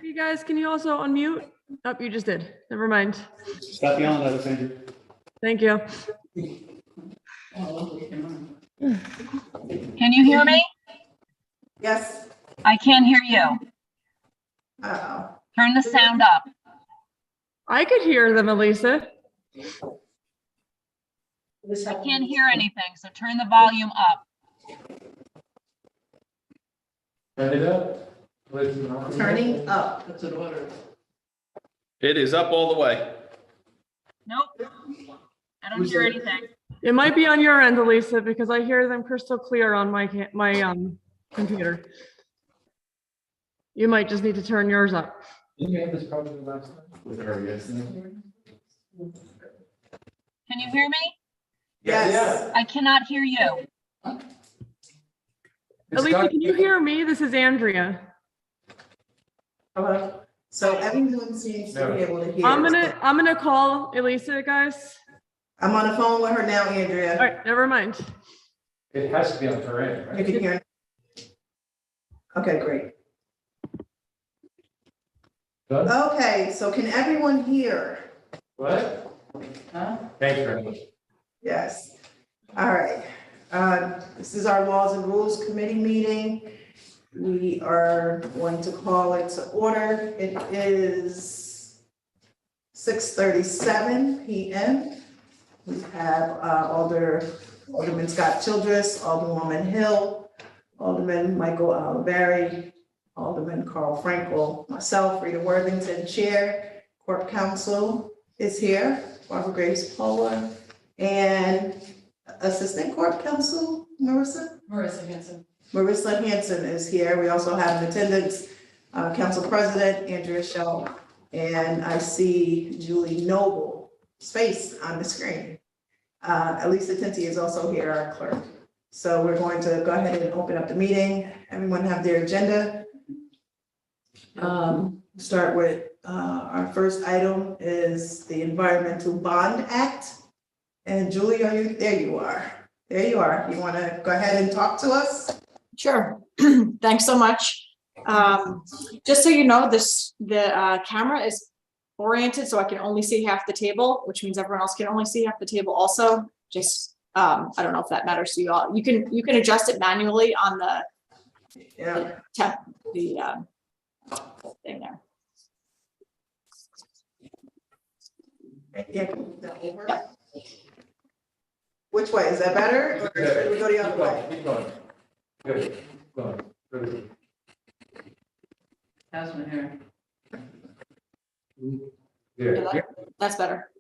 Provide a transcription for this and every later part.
You guys, can you also unmute? Oh, you just did. Never mind. Stop yelling at us, Andrew. Thank you. Can you hear me? Yes. I can't hear you. Uh-oh. Turn the sound up. I could hear them, Elisa. I can't hear anything, so turn the volume up. Turn it up. Turning up. It is up all the way. Nope. I don't hear anything. It might be on your end, Elisa, because I hear them crystal clear on my computer. You might just need to turn yours up. Didn't you have this problem last time? With her, yes. Can you hear me? Yes. I cannot hear you. Elisa, can you hear me? This is Andrea. Hello. So everyone seems to be able to hear. I'm gonna call Elisa, guys. I'm on the phone with her now, All Andrea. right, never mind. It has to be on her end, You right? can hear. Okay, great. Done? Okay, so can everyone hear? What? Thanks very much. Yes. All right. This is our Laws and Rules Committee meeting. We are going to call it to order. It is 6:37 p.m. We have Alderman Scott Childress, Alderwoman Hill, Alderman Michael Oliveri, Alderman Carl Frankel, myself, Rita Worthington, Chair, Corp Counsel is here, Barbara Graves Paula, and Assistant Corp Counsel, Marissa Hanson is here. We also have in attendance, Council President Andrea Shell, and I see Julie Noble space on the screen. Elisa Tinti is also here, our clerk. So we're going to go ahead and open up the meeting. Everyone have their agenda. Start with, our first item is the Environmental Bond Act. And Julie, there you are. There you are. You want to go ahead and talk to us? Sure. Thanks so much. Just so you know, the camera is oriented so I can only see half the table, which means everyone else can only see half the table also. Just, I don't know if that matters to you all. You can adjust it manually on the Yeah. thing there. Yeah, move that over. Which way? Is that better? Or should we go the other way? Keep going. Good. Keep going. Good. How's my hair? There. That's better.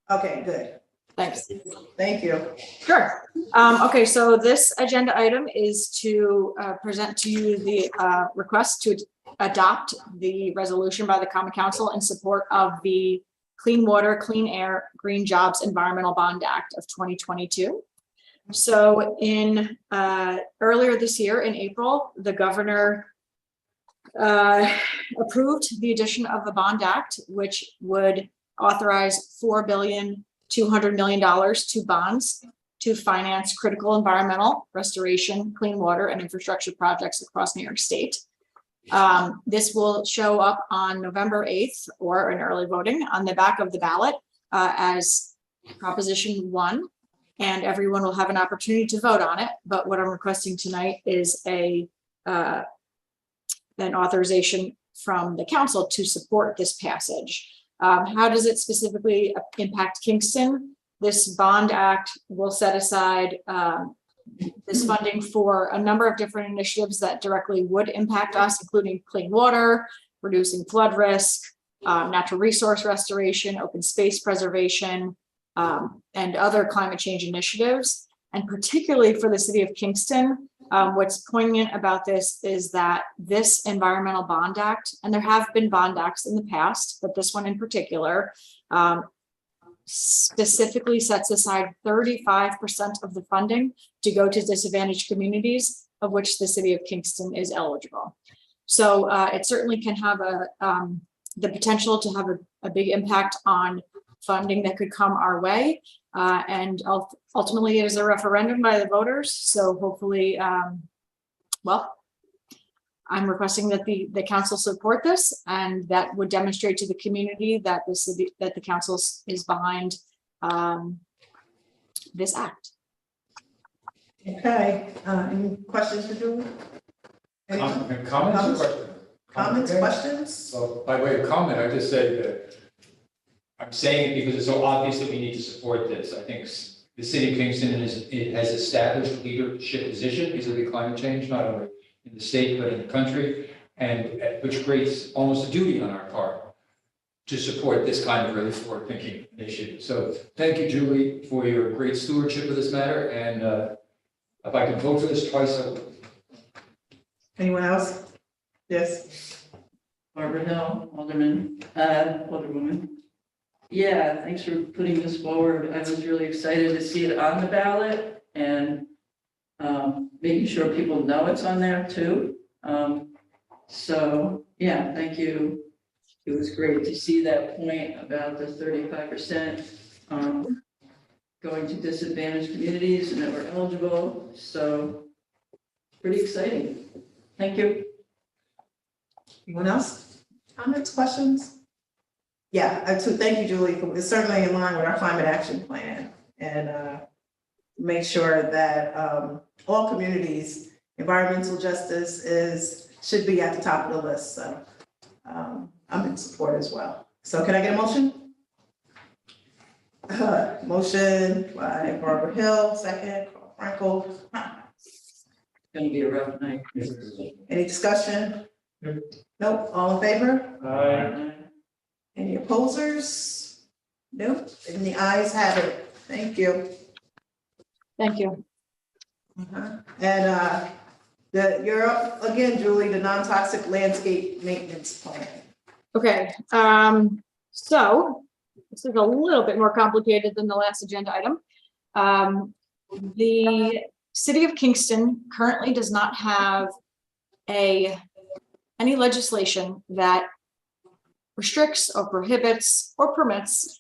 Okay, good. Thanks. Thank you. Sure. Okay, so this agenda item is to present to you the request to adopt the resolution by the Common Council in support of the Clean Water, Clean Air, Green Jobs Environmental Bond Act of 2022. So in earlier this year in April, the governor approved the addition of the Bond Act, which would authorize $4.2 billion to bonds to finance critical environmental restoration, clean water, and infrastructure projects across New York State. This will show up on November 8th or in early voting on the back of the ballot as Proposition 1, and everyone will have an opportunity to vote on it. But what I'm requesting tonight is an authorization from the council to support this passage. How does it specifically impact Kingston? This bond act will set aside this funding for a number of different initiatives that directly would impact us, including clean water, reducing flood risk, natural resource restoration, open space preservation, and other climate change initiatives. And particularly for the city of Kingston, what's poignant about this is that this Environmental Bond Act, and there have been bond acts in the past, but this one in particular, specifically sets aside 35% of the funding to go to disadvantaged communities, of which the city of Kingston is eligible. So it certainly can have the potential to have a big impact on funding that could come our way. And ultimately it is a referendum by the voters. So hopefully, I'm requesting that the council support this, and that would demonstrate to the community that the city, that the council is behind this act. Okay, any questions for Julie? Anyone? Comments or questions? Comments, Okay. questions? So by way of comment, I just say that I'm saying it because it's so obvious that we need to support this. I think the city of Kingston has established leadership position vis-a-vis climate change, not only in the state, but in the country, and which creates almost a duty on our part to support this kind of really forward-thinking initiative. So thank you, Julie, for your great stewardship of this matter, and if I can vote for this twice, I will. Anyone else? Yes. Barbara Hill, Alderwoman. Yeah, thanks for putting this forward. I was really excited to see it on the ballot and making sure people know it's on there too. So, yeah, thank you. It was great to see that point about the 35% going to disadvantaged communities and that we're eligible. So, pretty exciting. Thank you. Anyone else? Comments, questions? Yeah, so thank you, Julie. It's certainly in line with our climate action plan, and make sure that all communities, environmental justice should be at the top of the list. So I'm in support as well. So can I get a motion? Motion by Barbara Hill, second, Carl Frankel. Gonna be a rough night. Any discussion? Nope, all in favor? Any opposers? Nope, and the ayes have it. Thank you. Thank you. And you're up again, Julie, the non-toxic landscape maintenance plan. Okay, so this is a little bit more complicated than the last agenda item. The city of Kingston currently does not have any legislation that restricts or prohibits or permits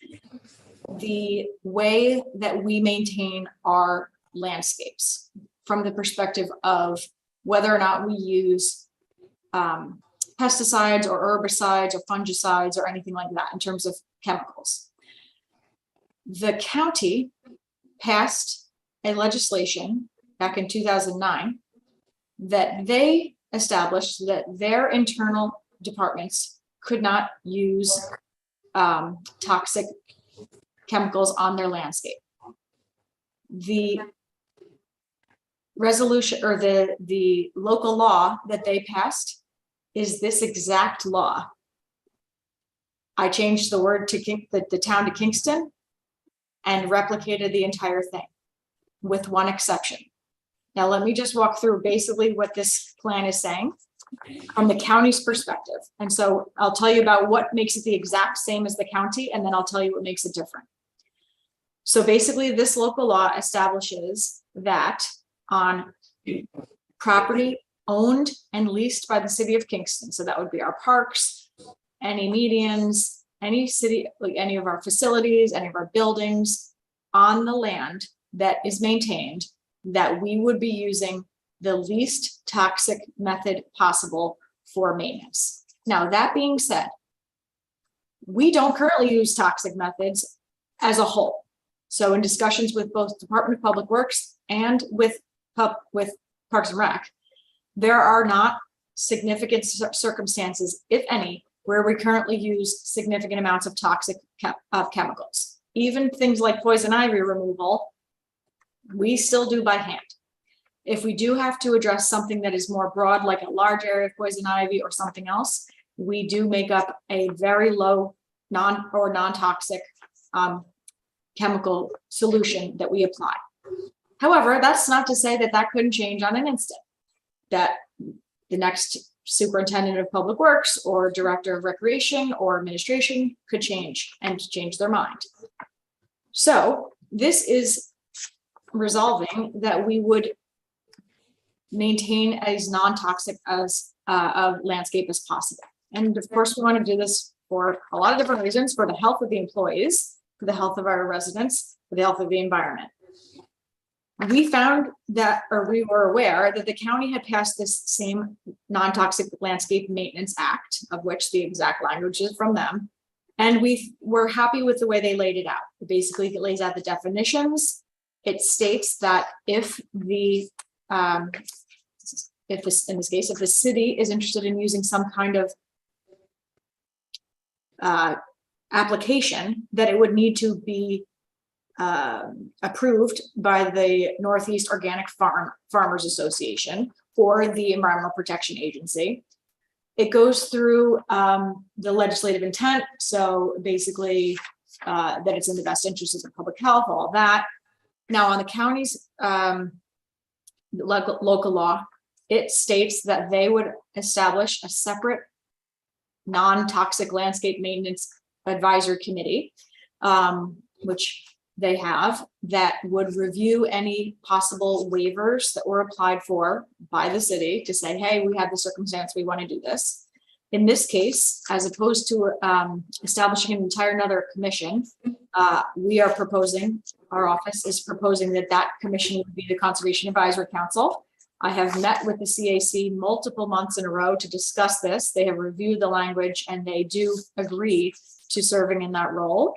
the way that we maintain our landscapes from the perspective of whether or not we use pesticides or herbicides or fungicides or anything like that in terms of chemicals. The county passed a legislation back in 2009 that they established that their internal departments could not use toxic chemicals on their landscape. The resolution or the local law that they passed is this exact law. I changed the word to the town to Kingston and replicated the entire thing with one exception. Now, let me just walk through basically what this plan is saying from the county's perspective. And so I'll tell you about what makes it the exact same as the county, and then I'll tell you what makes it different. So basically, this local law establishes that on property owned and leased by the city of Kingston, so that would be our parks, any medians, any city, like any of our facilities, any of our buildings on the land that is maintained, that we would be using the least toxic method possible for maintenance. Now, that being said, we don't currently use toxic methods as a whole. So in discussions with both Department of Public Works and with Parks and Rec, there are not significant circumstances, if any, where we currently use significant amounts of toxic chemicals. Even things like poison ivy removal, we still do by hand. If we do have to address something that is more broad, like a large area of poison ivy or something else, we do make up a very low non-toxic chemical solution that we apply. However, that's not to say that that couldn't change on an instant, that the next superintendent of public works or director of recreation or administration could change their mind. So this is resolving that we would maintain as non-toxic as a landscape as possible. And of course, we want to do this for a lot of different reasons, for the health of the employees, for the health of our residents, for the health of the environment. we found that, or we were aware that the county had passed this same non-toxic landscape maintenance act, of which the exact language is from them. And we were happy with the way they laid it out. It basically lays out the definitions. It states that if the, if this, in this case, if the city is interested in using some kind of application, that it would need to be approved by the Northeast Organic Farmers Association or the Environmental Protection Agency. It goes through the legislative intent, so basically that it's in the best interest of the public health, all that. Now on the county's local law, it states that they would establish a separate non-toxic landscape maintenance advisory committee, which they have, that would review any possible waivers that were applied for by the city to say, hey, we have the circumstance, we want to do this. In this case, as opposed to establishing an entire another commission, we are proposing, our office is proposing that that commission would be the Conservation Advisory Council. I have met with the CAC multiple months in a row to discuss this. They have reviewed the language and they do agree to serving in that role.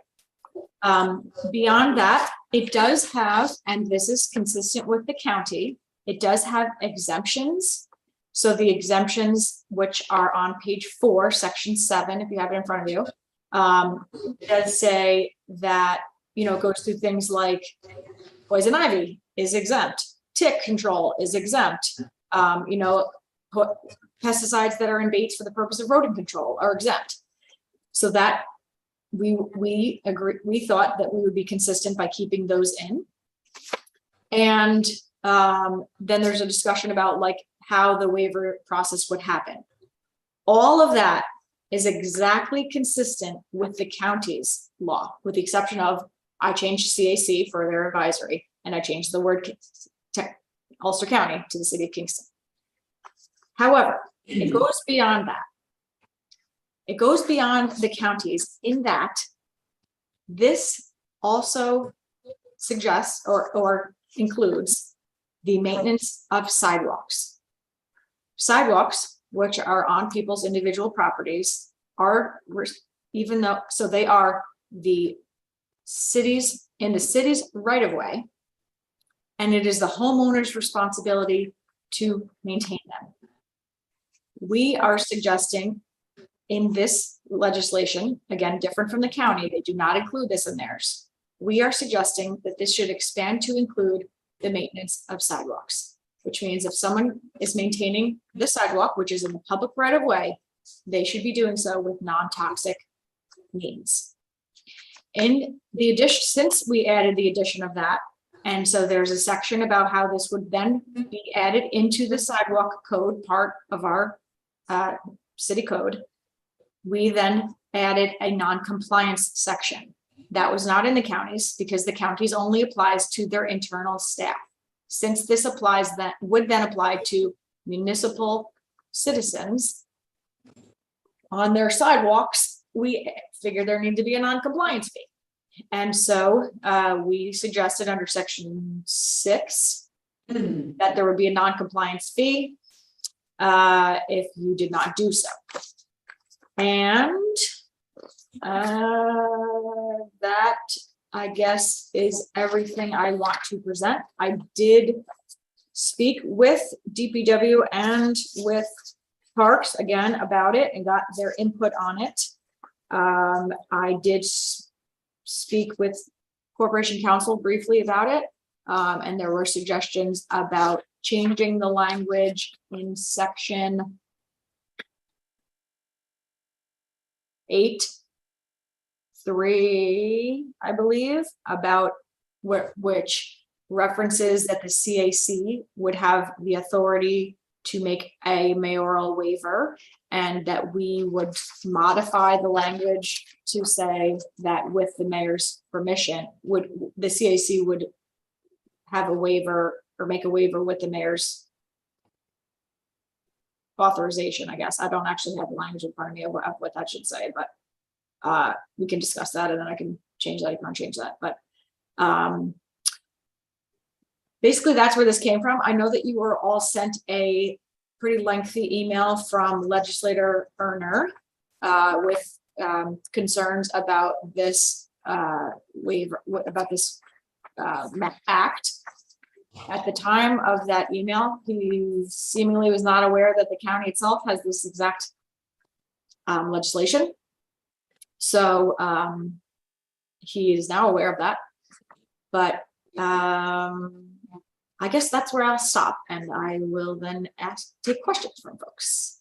Beyond that, it does have, and this is consistent with the county, it does have exemptions. So the exemptions, which are on page 4, section 7, if you have it in front of you, does say that, you know, it goes through things like poison ivy is exempt, tick control is exempt, you know, pesticides that are in baits for the purpose of rodent control are exempt. So that we agree, we thought that we would be consistent by keeping those in. And then there's a discussion about like how the waiver process would happen. All of that is exactly consistent with the county's law, with the exception of I changed CAC for their advisory and I changed the word Ulster County to the city of Kingston. However, it goes beyond that. It goes beyond the counties in that this also suggests or includes the maintenance of sidewalks. Sidewalks, which are on people's individual properties, are, even though, so they are the cities in the city's right of way, and it is the homeowner's responsibility to maintain them. We are suggesting in this legislation, again, different from the county, they do not include this in theirs. We are suggesting that this should expand to include the maintenance of sidewalks, which means if someone is maintaining the sidewalk, which is in the public right of way, they should be doing so with non-toxic means. In the addition, since we added the addition of that, and so there's a section about how this would then be added into the sidewalk code part of our city code. We then added a non-compliance section. That was not in the counties because the counties only applies to their internal staff. Since this applies, that would then apply to municipal citizens on their sidewalks, we figured there needed to be a non-compliance fee. And so we suggested under section 6 that there would be a non-compliance fee if you did not do so. And that, I guess, is everything I want to present. I did speak with DPW and with Parks again about it and got their input on it. I did speak with Corporation Counsel briefly about it, and there were suggestions about changing the language in section 8.3, I believe, about which references that the CAC would have the authority to make a mayoral waiver, and that we would modify the language to say that with the mayor's permission, the CAC would have a waiver or make a waiver with the mayor's authorization, I guess. I don't actually have the language in front of me of what that should say, but we can discuss that and then I can change that. I can change that, but basically that's where this came from. I know that you were all sent a pretty lengthy email from legislator Erner with concerns about this waiver, about this act. At the time of that email, he seemingly was not aware that the county itself has this exact legislation. So he is now aware of that. But I guess that's where I'll stop, and I will then take questions from folks.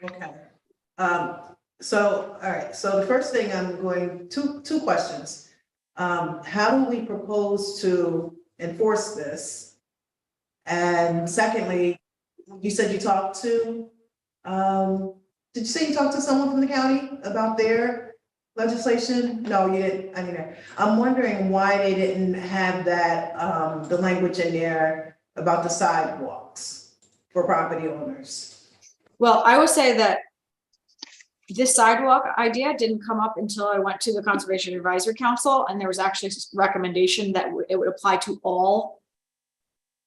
Okay. So, all right, so the first thing I'm going, two questions. How do we propose to enforce this? And secondly, you said you talked to, did you say you talked to someone from the county about their legislation? No, you didn't, I mean, I'm wondering why they didn't have that, the language in there about the sidewalks for property owners. Well, I would say that this sidewalk idea didn't come up until I went to the Conservation Advisory Council, and there was actually a recommendation that it would apply to all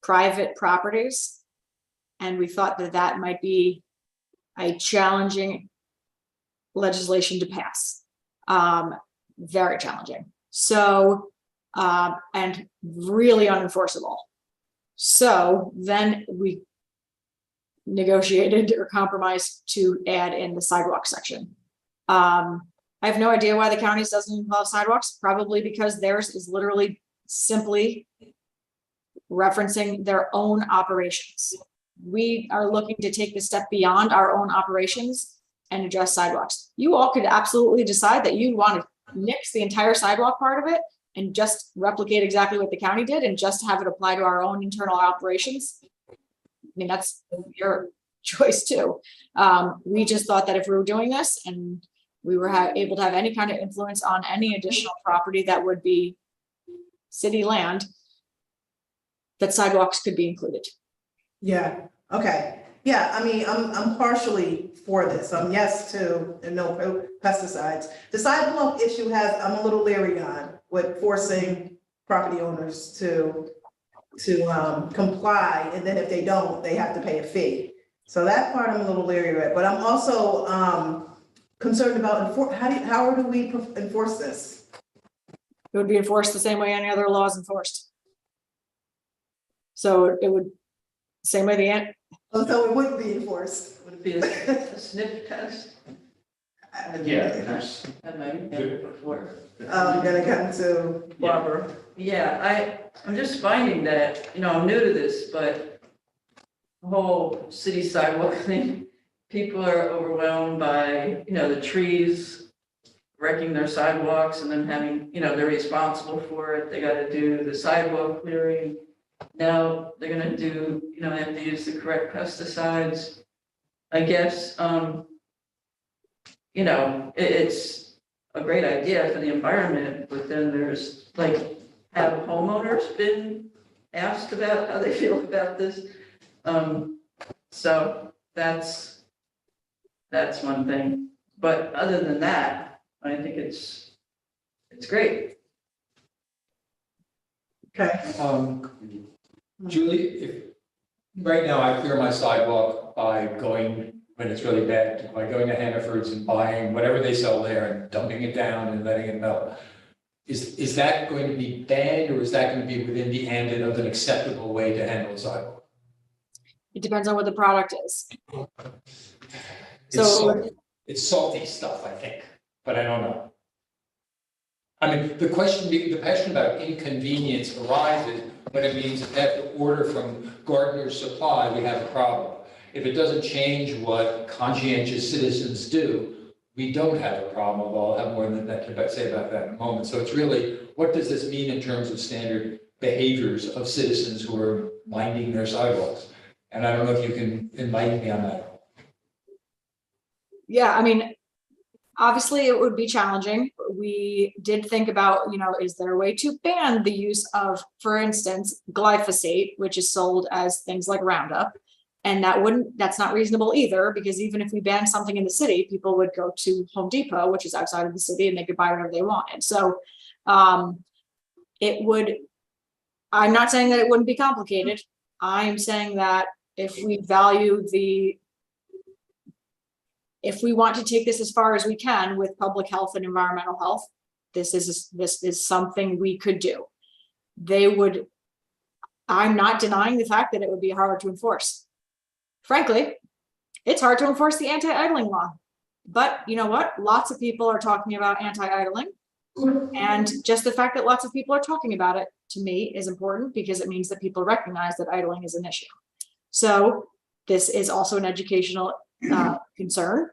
private properties. And we thought that that might be a challenging legislation to pass. Very challenging. So, and really unenforceable. So then we negotiated or compromised to add in the sidewalk section. I have no idea why the county's doesn't involve sidewalks, probably because theirs is literally simply referencing their own operations. We are looking to take the step beyond our own operations and address sidewalks. You all could absolutely decide that you want to nix the entire sidewalk part of it and just replicate exactly what the county did and just have it apply to our own internal operations. I mean, that's your choice too. We just thought that if we were doing this and we were able to have any kind of influence on any additional property that would be city land, that sidewalks could be included. Yeah, okay. Yeah, I mean, I'm partially for this. I'm yes to no pesticides. The sidewalk issue I'm a little leery on with forcing property owners to comply, and then if they don't, they have to pay a fee. So that part I'm a little leery of, but I'm also concerned about how do we enforce this? It would be enforced the same way any other law is enforced. So it would, same way So it wouldn't be enforced. Would it be a sniff test? Yeah, there's, That might be before. I'm gonna come to Barbara. Yeah, I'm just finding that, I'm new to this, but the whole city sidewalk thing, people are overwhelmed by, the trees wrecking their sidewalks and then having, they're responsible for it. They gotta do the sidewalk clearing. Now they're gonna do, they have to use the correct pesticides. I guess, it's a great idea for the environment, but then there's have homeowners been asked about how they feel about this? So that's one thing. But other than that, I think it's great. Okay. Julie, right now I clear my sidewalk by going, when it's really bad, by going to Hannaford's and buying whatever they sell there and dumping it down and letting it melt. Is that going to be banned, or is that going to be within the ambit of an acceptable way to handle a sidewalk? It depends on what the product is. It's salty stuff, I think, but I don't know. I mean, the question about inconvenience arises when it means if they have to order from Gardner's Supply, we have a problem. If it doesn't change what conscientious citizens do, we don't have a problem. I'll have more than that to say about that in a moment. So it's really, what does this mean in terms of standard behaviors of citizens who are minding their sidewalks? And I don't know if you can enlighten me on that. Yeah, I mean, obviously it would be challenging. We did think about, is there a way to ban the use of, for instance, glyphosate, which is sold as things like Roundup. And that's not reasonable either, because even if we ban something in the city, people would go to Home Depot, which is outside of the city, and they could buy whatever they wanted. So it would, I'm not saying that it wouldn't be complicated. I'm saying that if we value if we want to take this as far as we can with public health and environmental health, this is something we could do. I'm not denying the fact that it would be hard to enforce. Frankly, it's hard to enforce the anti-idling law. But you know what? Lots of people are talking about anti-idling. And just the fact that lots of people are talking about it, to me, is important because it means that people recognize that idling is an issue. So this is also an educational concern,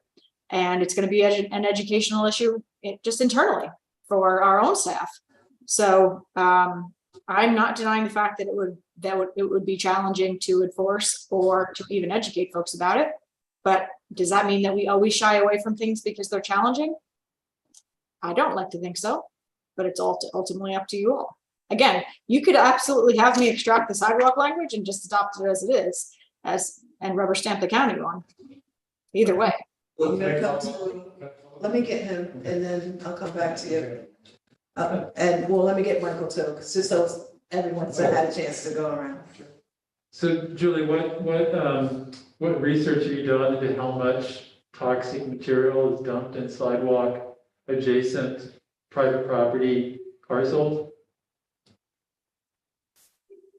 and it's going to be an educational issue just internally for our own staff. So I'm not denying the fact that it would be challenging to enforce or to even educate folks about it. But does that mean that we always shy away from things because they're challenging? I don't like to think so, but it's ultimately up to you all. Again, you could absolutely have me extract the sidewalk language and just adopt it as it is, and rubber stamp the county one. Either way. I'm gonna come to, let me get him and then I'll come back to you. And well, let me get Michael too, just so everyone's had a chance to go around. So Julie, what research have you done into how much toxic material is dumped in sidewalk adjacent private property parcels?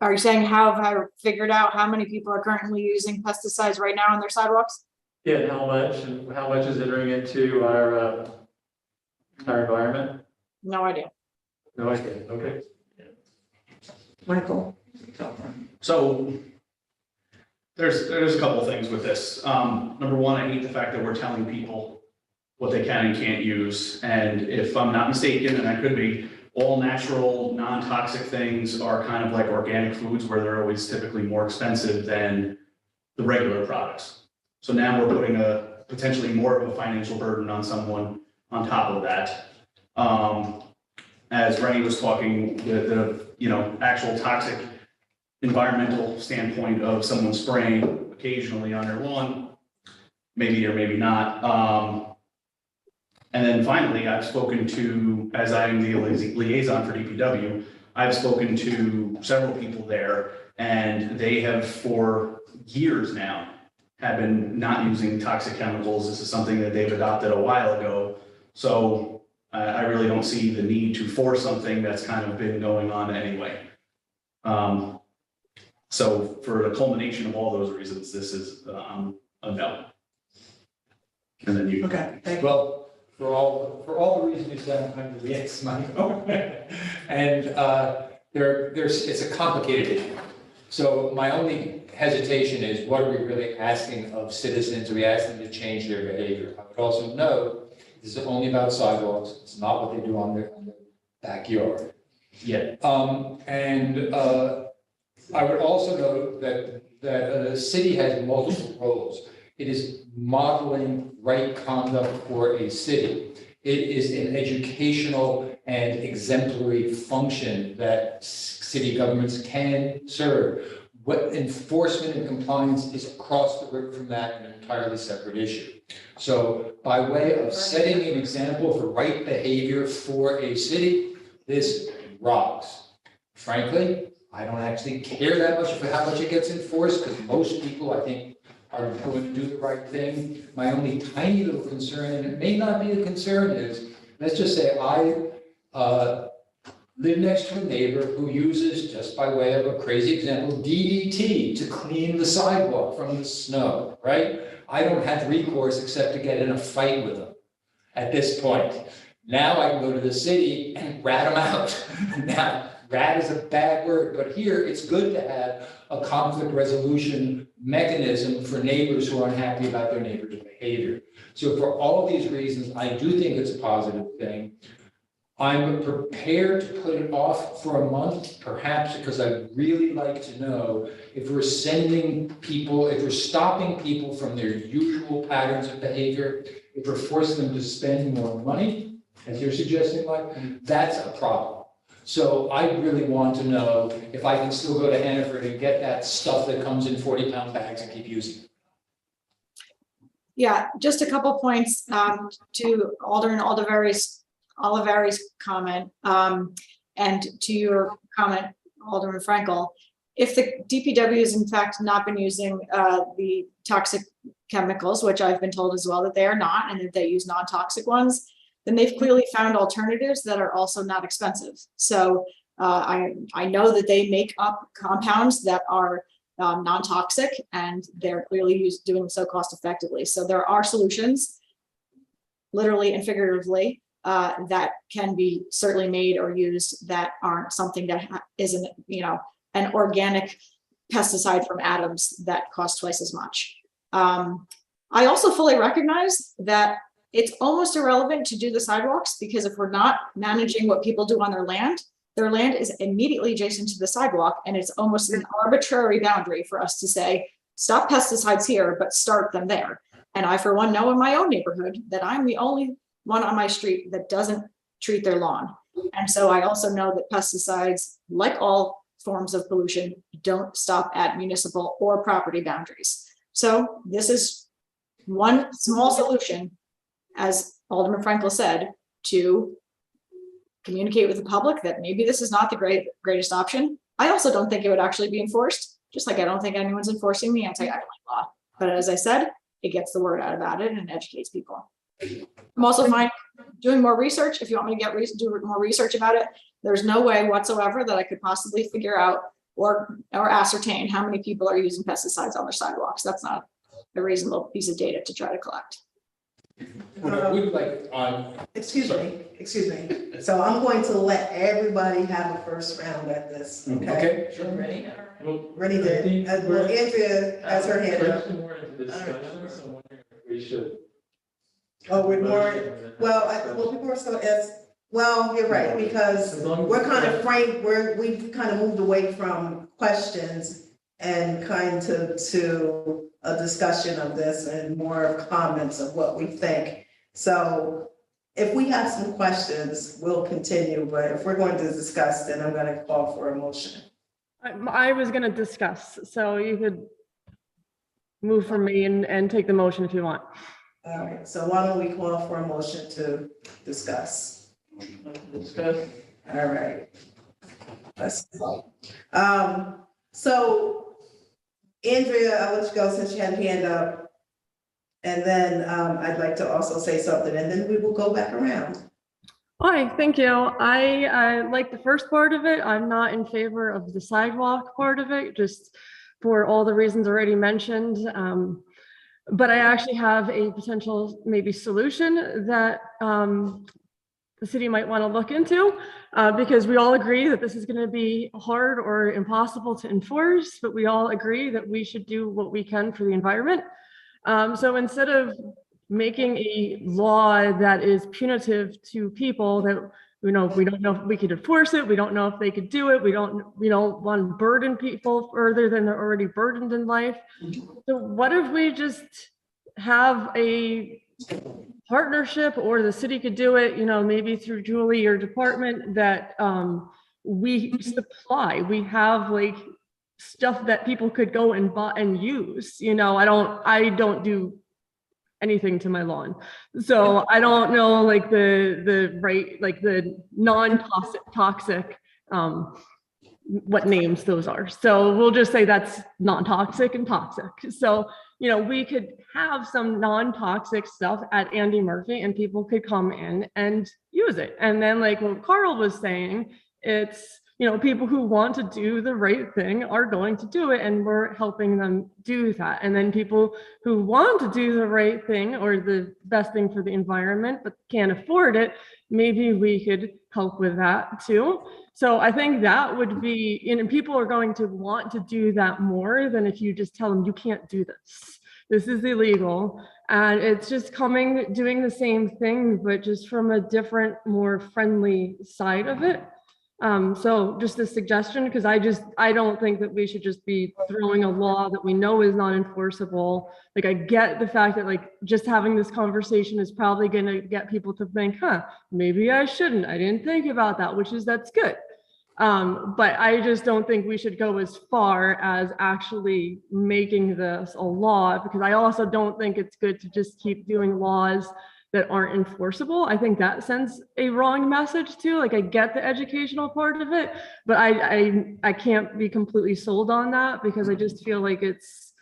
Are you saying have I figured out how many people are currently using pesticides right now on their sidewalks? Yeah, and how much is entering into our environment? No idea. No idea, okay. Michael? So there's a couple of things with this. Number one, I hate the fact that we're telling people what they can and can't use. And if I'm not mistaken, and I could be, all natural, non-toxic things are kind of like organic foods where they're always typically more expensive than the regular products. So now we're putting a potentially more of a financial burden on someone on top of that. As Rennie was talking, the actual toxic environmental standpoint of someone spraying occasionally on their lawn, maybe or maybe not. And then finally, I've spoken to, as I am the liaison for DPW, I've spoken to several people there, and they have for years now have been not using toxic chemicals. This is something that they've adopted a while ago. So I really don't see the need to force something that's kind of been going on anyway. So for the culmination of all those reasons, this is a no. And then you. Okay, thank you. Well, for all the reasons you said, I'm kind of yes, Michael. And it's a complicated issue. So my only hesitation is, what are we really asking of citizens? Are we asking them to change their behavior? I would also note, this is only about sidewalks. It's not what they do on their backyard. Yeah. I would also note that the city has multiple roles. It is modeling right conduct for a city. It is an educational and exemplary function that city governments can serve. What enforcement and compliance is across the river from that, an entirely separate issue. So by way of setting an example for right behavior for a city, this rocks. Frankly, I don't actually care that much for how much it gets enforced, because most people, I think, are going to do the right thing. My only tiny little concern, and it may not be a concern, is, let's just say I live next to a neighbor who uses, just by way of a crazy example, DDT to clean the sidewalk from the snow, right? I don't have recourse except to get in a fight with them at this point. Now I can go to the city and rat them out. Now, rat is a bad word, but here it's good to have a conflict resolution mechanism for neighbors who are unhappy about their neighbor's behavior. So for all these reasons, I do think it's a positive thing. I'm prepared to put it off for a month, perhaps because I'd really like to know if we're sending people, if we're stopping people from their usual patterns of behavior, if we're forcing them to spend more money, as you're suggesting, Mike, that's a problem. So I really want to know if I can still go to Hannaford and get that stuff that comes in 40-pound bags and keep using it. Yeah, just a couple points to Alderman Oliveri's comment, and to your comment, Alderman Frankel. If the DPW has in fact not been using the toxic chemicals, which I've been told as well that they are not, and that they use non-toxic ones, then they've clearly found alternatives that are also not expensive. So I know that they make up compounds that are non-toxic, and they're clearly doing so cost effectively. So there are solutions, literally and figuratively, that can be certainly made or used that aren't something that isn't, an organic pesticide from Adams that costs twice as much. I also fully recognize that it's almost irrelevant to do the sidewalks, because if we're not managing what people do on their land is immediately adjacent to the sidewalk, and it's almost an arbitrary boundary for us to say, stop pesticides here, but start them there. And I, for one, know in my own neighborhood that I'm the only one on my street that doesn't treat their lawn. And so I also know that pesticides, like all forms of pollution, don't stop at municipal or property boundaries. So this is one small solution, as Alderman Frankel said, to communicate with the public that maybe this is not the greatest option. I also don't think it would actually be enforced, just like I don't think anyone's enforcing the anti-idling law. But as I said, it gets the word out about it and educates people. I'm also fine doing more research. If you want me to do more research about it, there's no way whatsoever that I could possibly figure out or ascertain how many people are using pesticides on their sidewalks. That's not a reasonable piece of data to try to collect. What I would like on. Excuse me. So I'm going to let everybody have a first round at this, okay? Okay, sure. Ready? Well, Ready I to, think well, we're- Andrea has her hand up. Question more into discussion, so I'm wondering if we should. Oh, we're more, people are still you're right, because As long as- we're kind of we've kind of moved away from questions and kind to a discussion of this and more comments of what we think. So if we have some questions, we'll continue, but if we're going to discuss, then I'm gonna call for a motion. I was gonna discuss, so you could move from me and take the motion if you want. All right, so why don't we call for a motion to discuss? Discuss. All right. Let's go. So Andrea, I'll let you go since you had your hand up. And then I'd like to also say something, and then we will go back around. Hi, thank you. I like the first part of it. I'm not in favor of the sidewalk part of it, just for all the reasons already mentioned. But I actually have a potential maybe solution that the city might want to look into, because we all agree that this is going to be hard or impossible to enforce, but we all agree that we should do what we can for the environment. So instead of making a law that is punitive to people that, we don't know if we could enforce it, we don't know if they could do it, we don't want to burden people further than they're already burdened in life. So what if we just have a partnership, or the city could do it, maybe through Julie, your department, that we supply, we have like stuff that people could go and buy and use. I don't do anything to my lawn, so I don't know like the non-toxic what names those are. So we'll just say that's non-toxic and toxic. So we could have some non-toxic stuff at Andy Murphy, and people could come in and use it. And then like what Carl was saying, it's people who want to do the right thing are going to do it, and we're helping them do that. And then people who want to do the right thing or the best thing for the environment but can't afford it, maybe we could help with that too. So I think that would be, people are going to want to do that more than if you just tell them you can't do this. This is illegal. And it's just doing the same thing, but just from a different, more friendly side of it. So just a suggestion, because I don't think that we should just be throwing a law that we know is not enforceable. Like, I get the fact that like just having this conversation is probably going to get people to think, maybe I shouldn't. I didn't think about that, that's good. But I just don't think we should go as far as actually making this a law, because I also don't think it's good to just keep doing laws that aren't enforceable. I think that sends a wrong message too. Like I get the educational part of it, but I can't be completely sold on that because I just feel like it's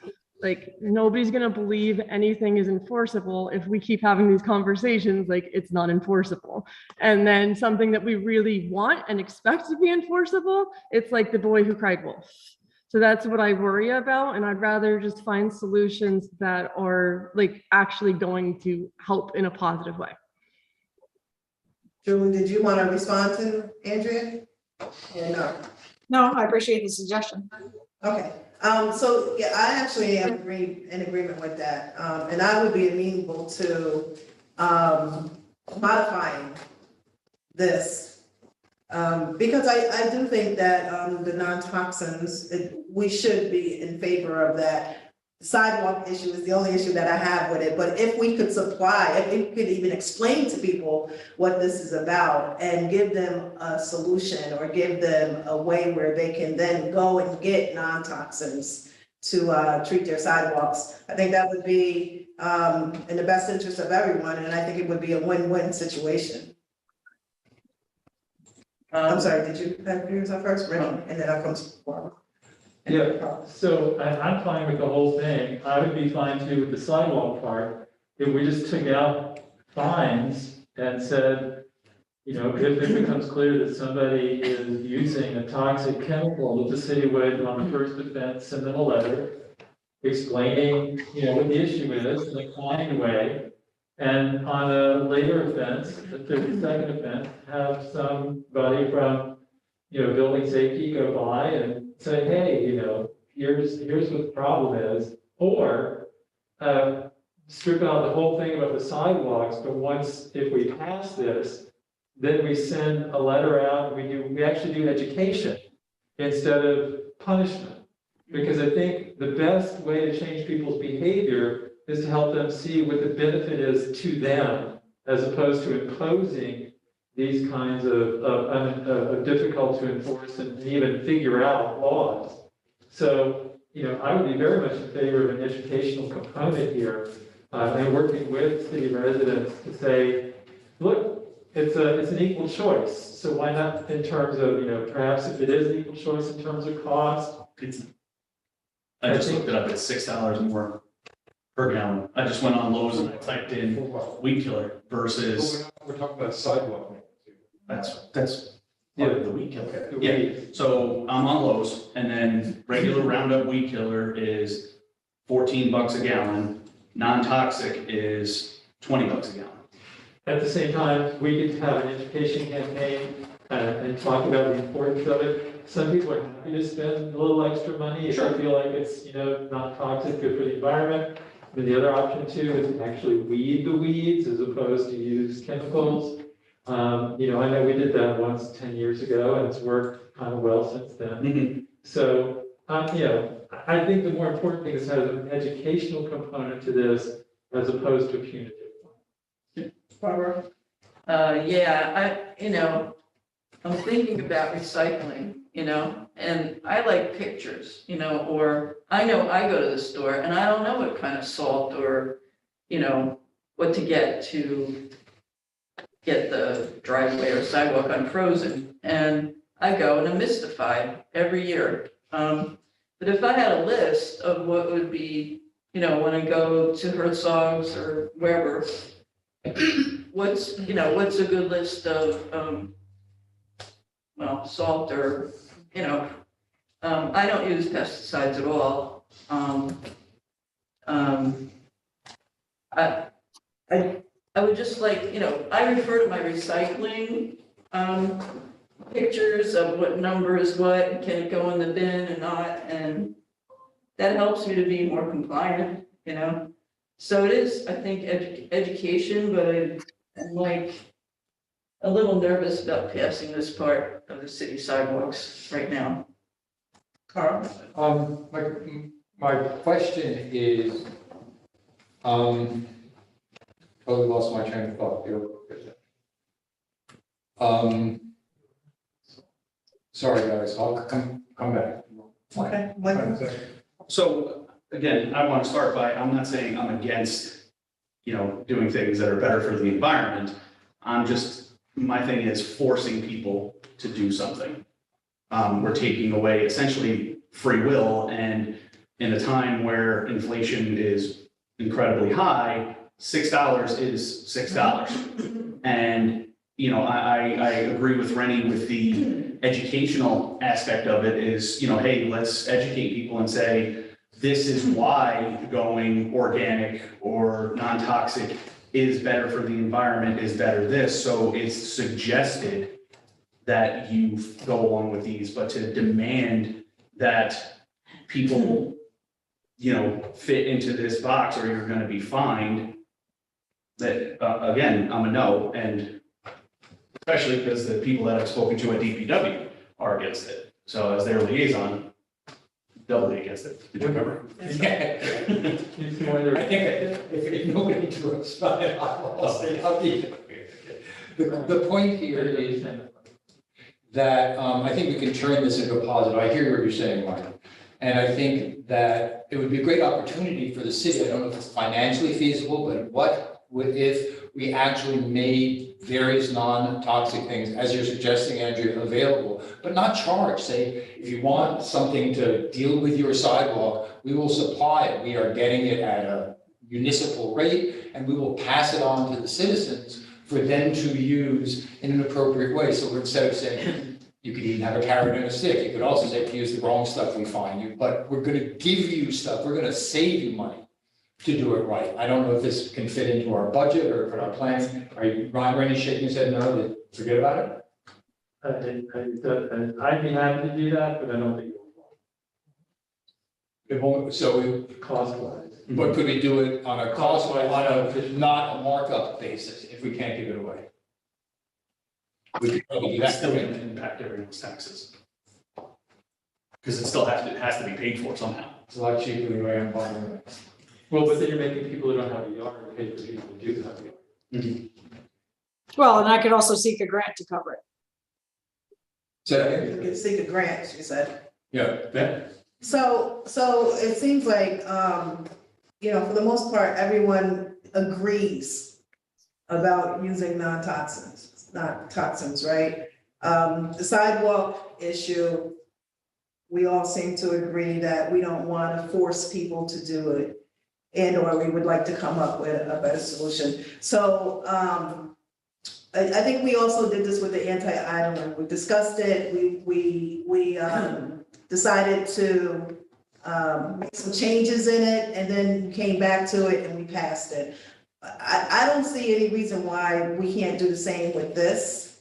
like nobody's gonna believe anything is enforceable if we keep having these conversations like it's not enforceable. And then something that we really want and expect to be enforceable, it's like the boy who cried wolf. So that's what I worry about. And I'd rather just find solutions that are like actually going to help in a positive way. Julie, did you want to respond to Andrea? Or no? No, I appreciate the suggestion. Okay, so yeah, I actually am in agreement with that. And I would be amenable to modifying this. Because I do think that the non-toxins, we should be in favor of that. Sidewalk issue is the only issue that I have with it, but if we could supply, if we could even explain to people what this is about and give them a solution or give them a way where they can then go and get non-toxins to treat their sidewalks, I think that would be in the best interest of everyone, and I think it would be a win-win situation. I'm sorry, did you have yours up first, Rennie, and then I'll come to Barbara. Yeah, so I'm fine with the whole thing. I would be fine too with the sidewalk part. If we just took out fines and said, you know, if it becomes clear that somebody is using a toxic chemical, that the city would, on the first offense, send them a letter explaining, you know, what the issue is in a kind way. And on a later offense, the 32nd offense, have somebody from, you know, building safety go by and say, hey, you know, here's what the problem is. Or strip out the whole thing about the sidewalks, but if we pass this, then we send a letter out, we actually do education instead of punishment. Because I think the best way to change people's behavior is to help them see what the benefit is to them, as opposed to imposing these kinds of difficult to enforce and even figure out laws. So, you know, I would be very much in favor of an educational component here, and working with city residents to say, look, it's an equal choice. So why not in terms of, you know, perhaps if it is an equal choice in terms of cost. I just looked it up, it's $6 more per gallon. I just went on Lowe's and I typed in weed killer versus, We're talking about sidewalk. that's Yeah, the weed killer. the Yeah, weeds. so I'm on Lowe's and then regular Roundup weed killer is $14 a gallon. Non-toxic is $20 a gallon. At the same time, we could have an education campaign and talk about the importance of it. Some people are happy to spend a little extra money if they feel like it's, you know, not toxic, good for the environment. But the other option too is to actually weed the weeds as opposed to use chemicals. You know, I know we did that once 10 years ago and it's worked kind of well since then. So, you know, I think the more important thing is to have an educational component to this as opposed to a punitive one. Barbara? You know, I'm thinking about recycling, you know, and I like pictures, you know, or I know I go to the store and I don't know what kind of salt or, you know, what to get the driveway or sidewalk unfrozen. And I go and I'm mystified every year. But if I had a list of what would be, you know, when I go to Herzog's or wherever, what's a good list of, salt or, you know, I don't use pesticides at all. I would just like, you know, I refer to my recycling, pictures of what number is what, and can it go in the bin and not, and that helps me to be more compliant, you know? So it is, I think, education, but I'm like a little nervous about passing this part of the city sidewalks right now. Carl? My question is, totally lost my train of thought. Sorry, guys, I'll come back. Okay, Michael? So again, I want to start by, I'm not saying I'm against doing things that are better for the environment. My thing is forcing people to do something. We're taking away essentially free will, and in a time where inflation is incredibly high, $6 is $6. And, I agree with Rennie with the educational aspect of it is, hey, let's educate people and say, this is why going organic or non-toxic is better for the environment, is better this. So it's suggested that you go along with these, but to demand that people, fit into this box or you're gonna be fined, that, again, I'm a no, and especially because the people that I've spoken to at DPW are against it. So as their liaison, doubly against it. Did you remember? Yeah. I think if nobody interrupts, I'll say, the point here is that I think we can turn this into a positive. I hear what you're saying, Mark. And I think that it would be a great opportunity for the city. I don't know if it's financially feasible, but what would if we actually made various non-toxic things, as you're suggesting, Andrea, available, but not charge. Say, if you want something to deal with your sidewalk, we will supply it. We are getting it at a municipal rate, and we will pass it on to the citizens for them to use in an appropriate way. So instead of saying, you could even have a carrot and a stick, you could also say, if you use the wrong stuff, we fine you, but we're gonna give you stuff, we're gonna save you money to do it right. I don't know if this can fit into our budget or our plans. Are you, Ryan, Rennie shaking his head no, to forget about it? I'd be happy to do that, but I don't think It won't, so, cost wise. but could we do it on a cost, on a, not a markup basis, if we can't give it away? We could probably do That's that. still going to impact everyone's taxes. Because it still has to be paid for somehow. It's a lot cheaper than I'm buying it. Well, but then you're making people who don't have a yard pay for people who do have a yard. Well, and I could also seek a grant to cover it. So, You can seek a grant, she said. yeah, So it seems like, for the most part, everyone agrees about using non-toxins, not toxins, right? The sidewalk issue, we all seem to agree that we don't want to force people to do it. And/or we would like to come up with a better solution. So, I think we also did this with the anti-idling. We discussed it, we decided to make some changes in it and then came back to it and we passed it. I don't see any reason why we can't do the same with this.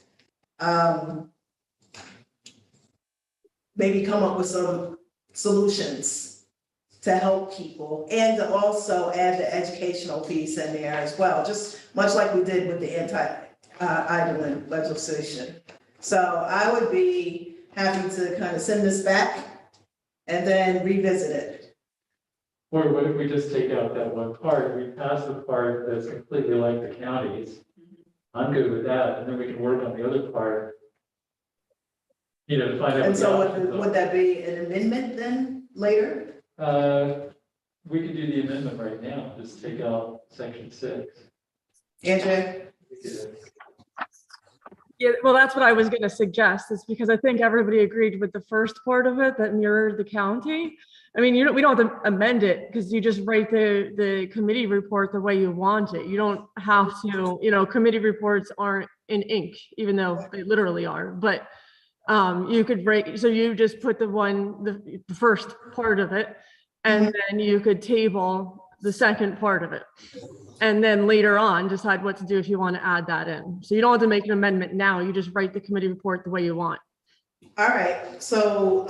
Maybe come up with some solutions to help people and to also add the educational piece in there as well, just much like we did with the anti-idling legislation. So I would be happy to kind of send this back and then revisit it. Or what if we just take out that one part, we pass the part that's completely like the counties? I'm good with that, and then we can work on the other part. To find out. And so what the options would that be an amendment then later? We could do the amendment right now, just take out section 6. Andrea? Yeah, well, that's what I was going to suggest, is because I think everybody agreed with the first part of it that mirrored the county. I mean, we don't have to amend it because you just write the committee report the way you want it. You don't have to, committee reports aren't in ink, even though they literally are, but you could break, so you just put the first part of it, and then you could table the second part of it. And then later on, decide what to do if you want to add that in. So you don't have to make an amendment now, you just write the committee report the way you want. All right, so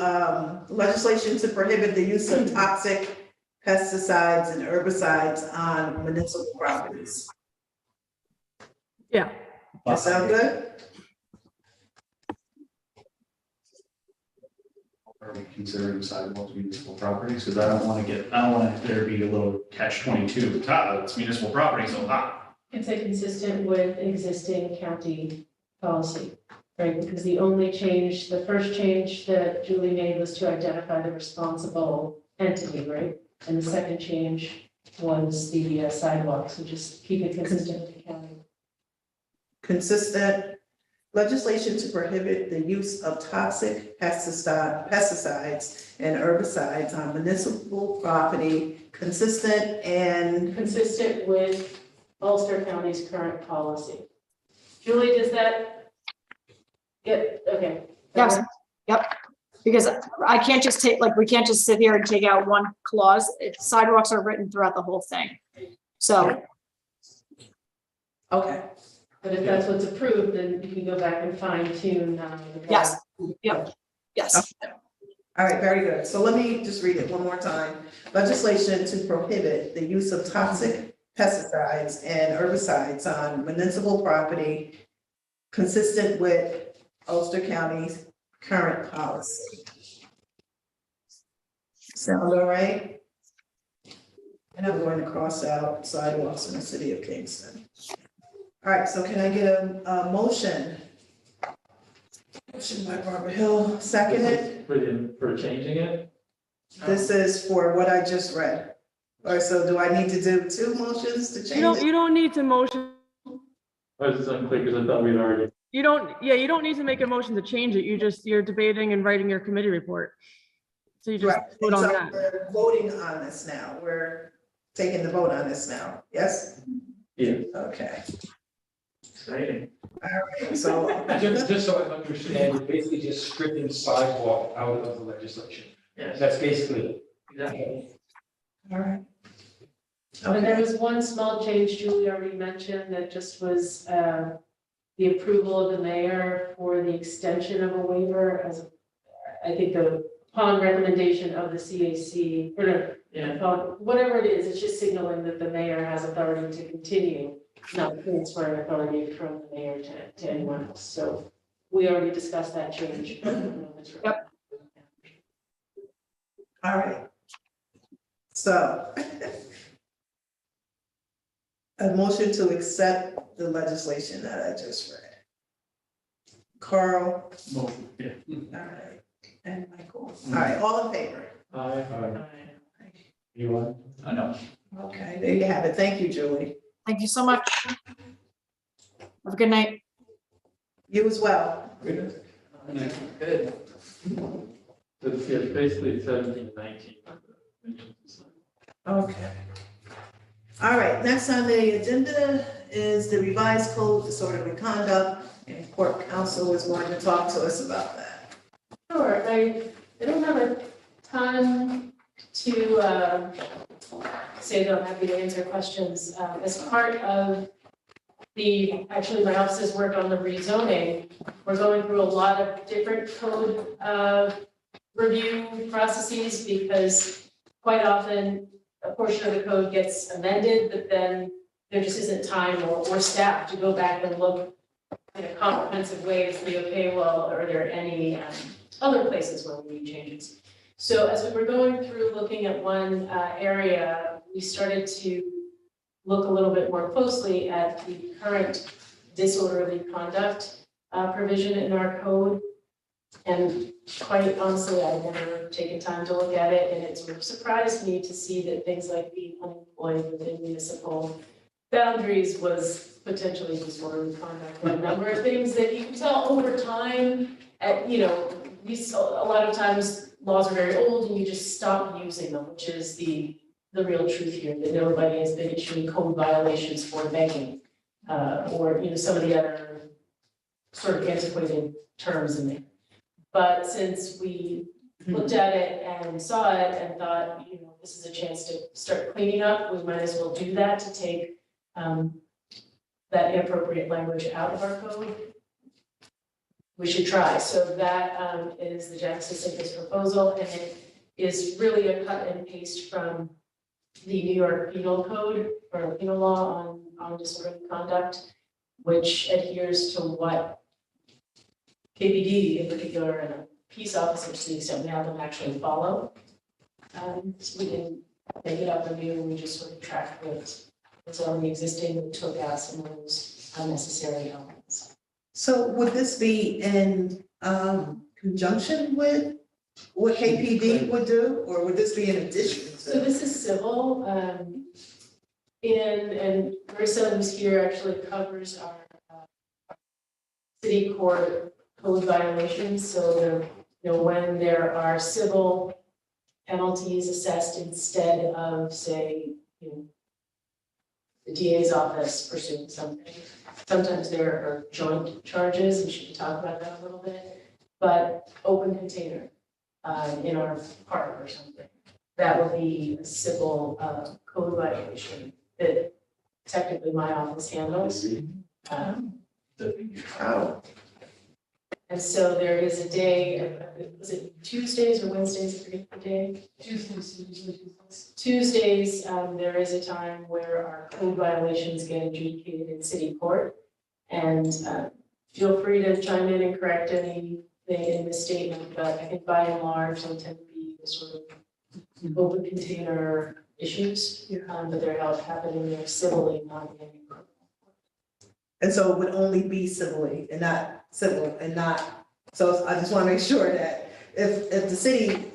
legislation to prohibit the use of toxic pesticides and herbicides on municipal properties. Yeah. That sound good? Are we considering sidewalks municipal properties? Because I don't want there to be a little catch-22. It's municipal property, so It's consistent with existing county policy, right? Because the first change that Julie made was to identify the responsible entity, right? And the second change was the sidewalk, so just keep it consistent with the county. Consistent legislation to prohibit the use of toxic pesticides and herbicides on municipal property, consistent and Consistent with Ulster County's current policy. Julie, does that get, okay? Yes, yep. Because I can't just take, like, we can't just sit here and take out one clause. Sidewalks are written throughout the whole thing. So, okay. But if that's what's approved, then you can go back and fine tune. yes, yep, yes. All right, very good. So let me just read it one more time. Legislation to prohibit the use of toxic pesticides and herbicides on municipal property consistent with Ulster County's current policy. Sound all right? And I'm going to cross out sidewalks in the city of Kingston. All right, so can I get a motion? Motion by Barbara Hill, seconded. For changing it? This is for what I just read. All right, so do I need to do two motions to change it? You don't need to motion, I was just unclear because I thought we'd already. you don't need to make a motion to change it. You're debating and writing your committee report. So you just Right, vote and on so that. we're voting on this now. We're taking the vote on this now, yes? Yeah. Okay, Exciting. all right, so. Just so I understand, you're basically just stripping sidewalk out of the legislation. Yes. That's basically. Exactly. All right. And there Okay, was one small change Julie already mentioned that just was the approval of the mayor for the extension of a waiver as, I think, upon recommendation of the CAC, or no, Yeah. whatever it is, it's just signaling that the mayor has authority to continue, not transferring authority from the mayor to anyone else. So we already discussed that change. Yep. all right. So. A motion to accept the legislation that I just read. Carl, Motion, yeah. all right, and Michael, all right, all in favor? You want? I know. Okay, there you have it. Thank you, Julie. Thank you so much. Have a good night. You as well. Good. Good. So it's basically 17, 19. Okay. All right, next on the agenda is the revised code of disorderly conduct, and court counsel is going to talk to us about that. Sure, I don't have a ton to say, though I'm happy to answer questions. As part of actually my office's work on the rezoning, we're going through a lot of different code review processes because quite often a portion of the code gets amended, but then there just isn't time or staff to go back and look in a comprehensive way to see, okay, well, are there any other places where we need changes? So as we were going through looking at one area, we started to look a little bit more closely at the current disorderly conduct provision in our code. And quite honestly, I've never taken time to look at it, and it sort of surprised me to see that things like being unemployed within municipal boundaries was potentially disorderly conduct. A number of things that you can tell over time, a lot of times laws are very old and you just stop using them, which is the real truth here, that nobody has been issuing code violations for begging, or, some of the other sort of antiquated terms in there. But since we looked at it and saw it and thought, this is a chance to start cleaning up, we might as well do that to take that inappropriate language out of our code. We should try. So that is the genesis of this proposal, and it is really a cut and paste from the New York Penal Code or penal law on disorderly conduct, which adheres to what KPD in particular and peace officers, to the extent we have them actually follow. So we didn't make it up anew, we just sort of tracked what's already existing, we took out some of those unnecessary elements. So would this be in conjunction with what KPD would do, or would this be in addition So to? this is civil, and Marissa, who's here, actually covers our city court code violations, so there, when there are civil penalties assessed instead of, say, the DA's office pursuing something. Sometimes there are joint charges, and she can talk about that a little bit, but open container in our park or something, that would be a civil code violation that technically my office handles. Oh, And so there is a day, was it Tuesdays or Wednesdays, I forget the day? Tuesdays, there is a time where our code violations get adjudicated in city court. And feel free to chime in and correct anything in the statement, but I think by and large, they tend to be the sort of open container issues. But they're happening there civilly, not in any criminal. and so it would only be civilly and not civil and not, so I just want to make sure that if the city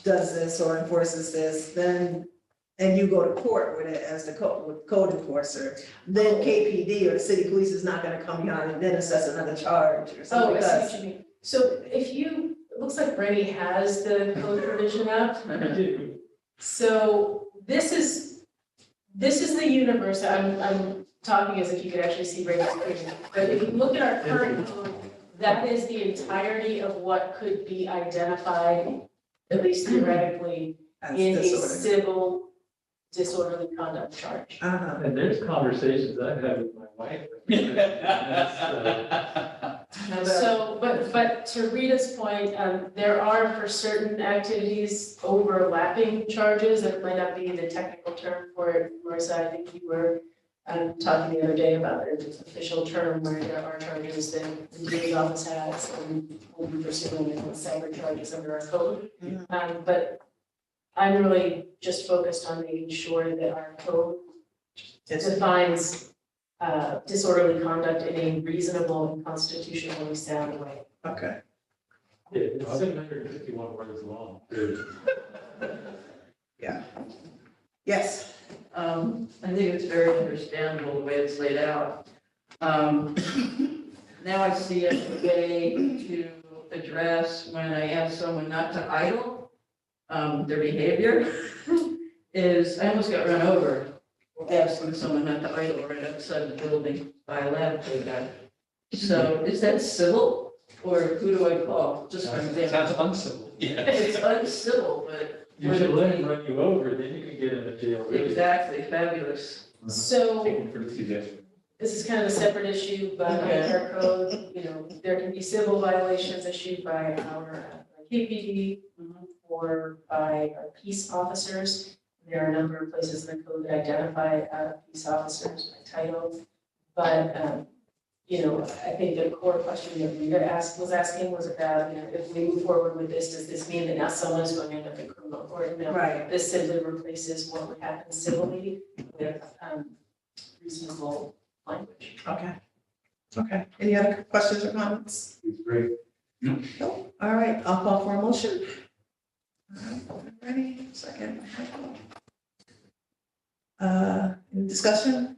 does this or enforces this, then, and you go to court with it as the code enforcer, then KPD or the city police is not gonna come behind and then assess another charge or Oh, something. I see what you mean. So if you, it looks like Rennie has the code provision up. I do. So this is the universe, I'm talking as if you could actually see Rennie's screen. But if you look at our current code, that is the entirety of what could be identified, at least theoretically, As in a disorder. civil disorderly conduct charge. Uh-huh. And there's conversations I've had with my wife. So, but to Rita's point, there are for certain activities overlapping charges, that might not be the technical term for it. Marissa, I think you were talking the other day about it, it's an official term where there are charges that the DA's office has, and we'll be pursuing and separate charges under our code. But I'm really just focused on making sure that our code defines disorderly conduct in a reasonable and constitutionally sound way. Okay, Yeah, it's 751 words long. yes, I think it's very understandable the way it's laid out. Now I see it a way to address when I ask someone not to idle, their behavior is, I almost got run over asking someone not to idle right outside the building by a lavatory guy. So is that civil, or who do I call? Just for example, Sounds uncivil. Yeah. it's uncivil, but. You should let him run you over, then you can get him in jail. really. Exactly, fabulous. So Thank you for the suggestion. this is kind of a separate issue, but Okay. in our code, there can be civil violations issued by our KPD or by our peace officers. There are a number of places in the code that identify peace officers by title. But, I think the core question that Rita was asking was about, if we move forward with this, does this mean that now someone's going to end up in criminal court? No. right, This simply replaces what would happen civilly with reasonable language. okay. Okay, any other questions or comments? It's great. No, all right, I'll call for a motion. All right, ready, second. Any discussion?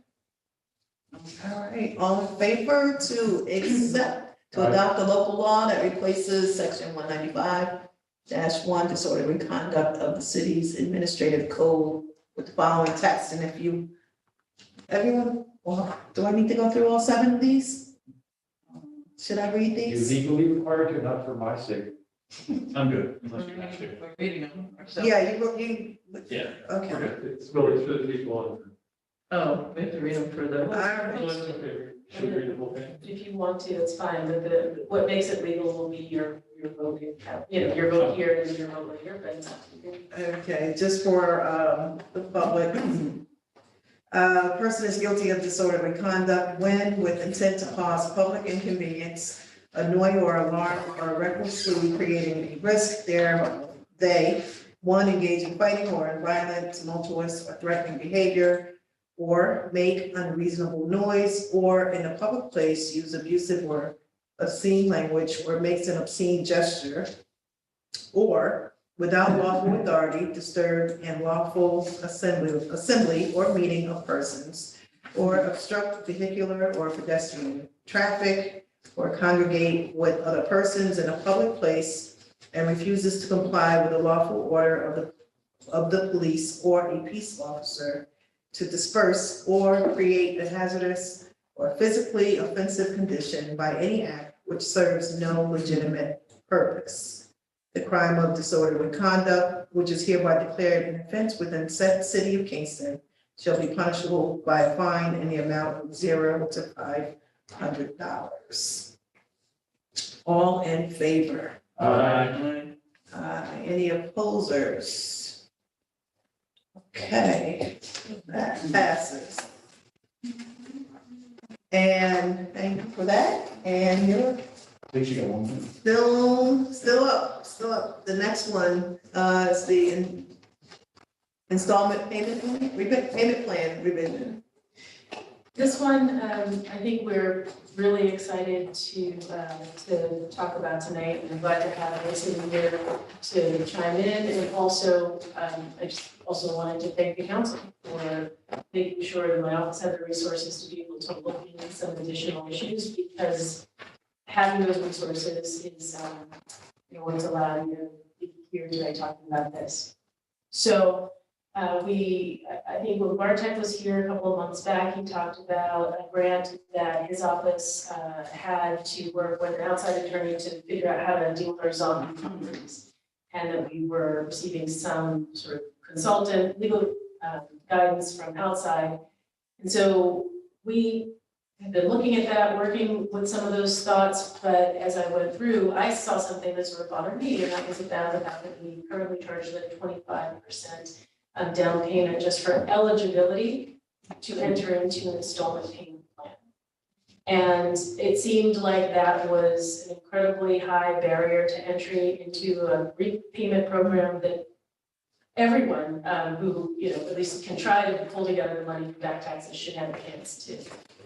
All right, all in favor to accept, to adopt the local law that replaces section 195-1 disorderly conduct of the city's administrative code with the following text, and if you, everyone, well, do I need to go through all 7 of these? Should I read You're these? legally required to, not for my sake. I'm good, unless you have to. We're reading them ourselves. Yeah, Yeah. okay. It's really for the people on. Oh, we have to read them for the. All right. Should we read the whole thing? If you want to, it's fine, but what makes it legal will be your vote, your vote here and your vote later, but. Okay, just for the public. Person is guilty of disorderly conduct when with intent to cause public inconvenience, annoy or alarm or recklessly creating a risk they, one, engage in fighting or in violent, tumultuous or threatening behavior, or make unreasonable noise, or in a public place use abusive or obscene language, or makes an obscene gesture, or without lawful authority, disturb and lawful assembly or meeting of persons, or obstruct vehicular or pedestrian traffic, or congregate with other persons in a public place, and refuses to comply with the lawful order of the police or a peace officer to disperse or create a hazardous or physically offensive condition by any act which serves no legitimate purpose. The crime of disorderly conduct, which is hereby declared an offense within said city of Kingston, shall be punishable by a fine in the amount of $0 to $500. All in favor? Any opposers? Okay, that passes. And thank you for that. And you're I think you got one thing. still up. The next one, is the installment payment plan revision. This one, I think we're really excited to talk about tonight, and I'm glad to have Lisa here to chime in. And also, I just also wanted to thank the council for making sure that my office had the resources to be able to look into some additional issues, because having those resources is, what's allowed you to be here today talking about this. So, I think when Bartek was here a couple of months back, he talked about a grant that his office had to work with an outside attorney to figure out how to deal with our zombie properties. And that we were receiving some sort of consultant, legal guidance from outside. And so we have been looking at that, working with some of those thoughts, but as I went through, I saw something that sort of bothered me, and that was about the fact that we currently charge the 25% of down payment just for eligibility to enter into an installment payment plan. And it seemed like that was an incredibly high barrier to entry into a repayment program that everyone who, at least can try to pull together the money for back taxes should have a chance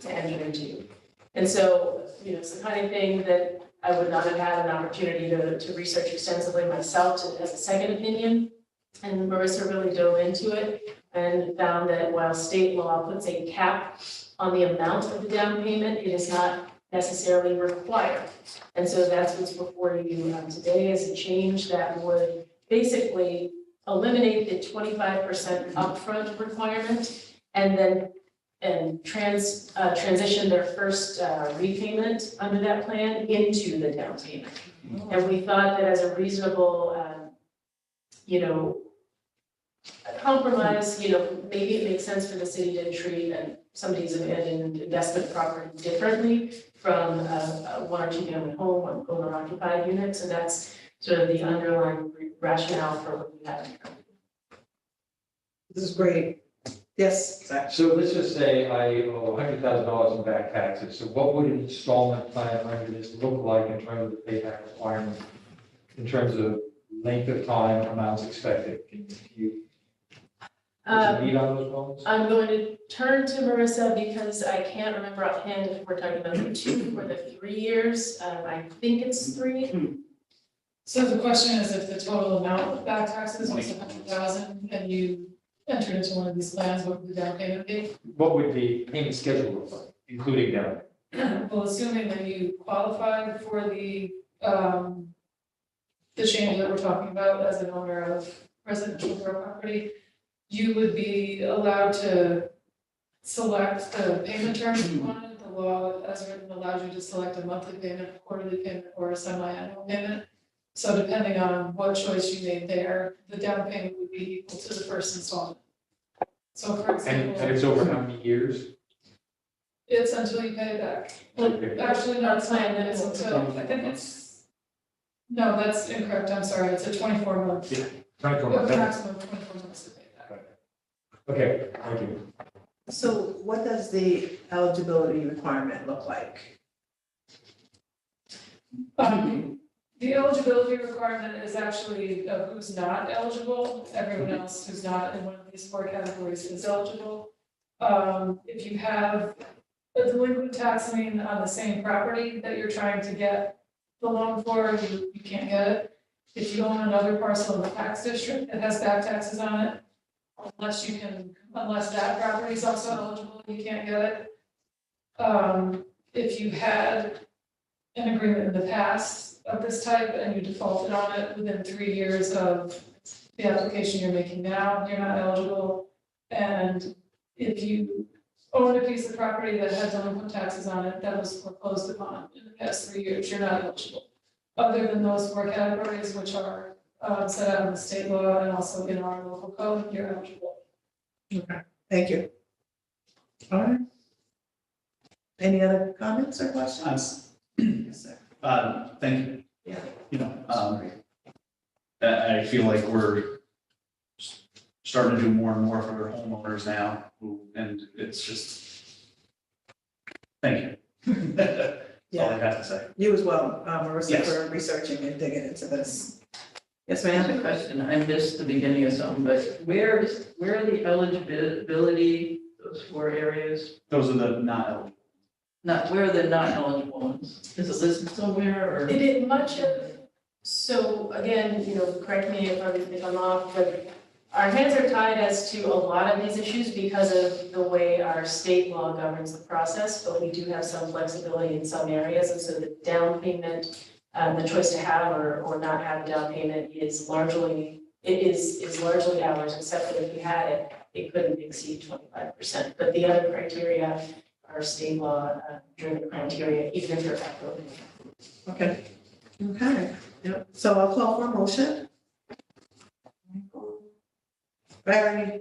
to enter into. And so, it's the kind of thing that I would not have had an opportunity to research extensively myself as a second opinion. And Marissa really dove into it and found that while state law puts a cap on the amount of the down payment, it is not necessarily required. And so that's what's before you today, is a change that would basically eliminate the 25% upfront requirement and then transition their first repayment under that plan into the down payment. And we thought that as a reasonable, compromise, maybe it makes sense for the city to treat somebody's abandoned investment property differently from a 1 or 2 family home or owner occupied units. And that's sort of the underlying rationale for what we have here. This is great. Yes, Zach. So let's just say I owe $100,000 in back taxes. So what would an installment plan under this look like in terms of the payback requirement, in terms of length of time, amounts expected? Can you read on those ones? I'm going to turn to Marissa because I can't remember offhand if we're talking about the 2 or the 3 years. I think it's 3. So the question is, if the total amount of back taxes was 100,000 and you entered into one of these plans, what would the down payment be? What would the payment schedule look like, including down? Well, assuming that you qualified for the change that we're talking about as an owner of residential property, you would be allowed to select the payment term you wanted. The law as written allows you to select a monthly payment, a quarterly payment, or a semi-annual payment. So depending on what choice you made there, the down payment would be equal to the first installment. So for example. And it's over how many years? It's until you pay it back. Okay. Actually, not planned, it's until, I think it's, no, that's incorrect, I'm sorry, it's a 24-month. Yeah, You 24 have a months. maximum of 24 months to pay back. Okay, thank you. So what does the eligibility requirement look like? The eligibility requirement is actually who's not eligible. Everyone else who's not in one of these 4 categories is eligible. If you have a delinquent tax lien on the same property that you're trying to get the loan for, you can't get it. if you own another parcel in the tax district that has back taxes on it, unless that property is also eligible, you can't get it. If you had an agreement in the past of this type and you defaulted on it within 3 years of the application you're making now, you're not eligible. And if you owned a piece of property that had delinquent taxes on it that was foreclosed upon in the past 3 years, you're not eligible. Other than those 4 categories, which are set out in the state law and also in our local code, you're eligible. Okay, thank you. All right. Any other comments or questions? Yes, sir. Thank you. Yeah. You know, I feel like we're starting to do more and more for homeowners now, and it's just, thank you. That's all I have to say. You as well, Marissa, Yes. for researching and digging into this. Yes, I have ma'am? a question. I missed the beginning of something, but where are the eligibility, those 4 areas? Those are the not eligible. Where are the not eligible ones? Is it listed somewhere or? It is much of, so again, correct me if I'm off, but our hands are tied as to a lot of these issues because of the way our state law governs the process, but we do have some flexibility in some areas, and so the down payment, the choice to have or not have a down payment is largely ours, except that if we had it, it couldn't exceed 25%. But the other criteria are state law driven criteria, even if they're equitable. Okay. Okay. Yep. So I'll call for a motion. Barry.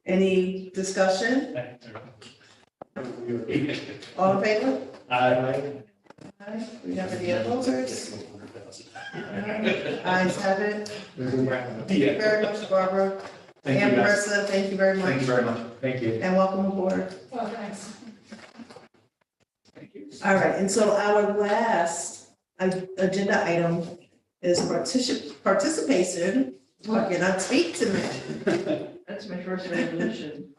Any discussion? All in favor? Aye. We have any opposers? Ayes have it. Thank you very much, Barbara. Thank And you, guys. Marissa, thank you very much. Thank you very much. Thank you. And welcome aboard. Oh, thanks. All right, and so our last agenda item is participation. I cannot speak tonight. That's my first resolution.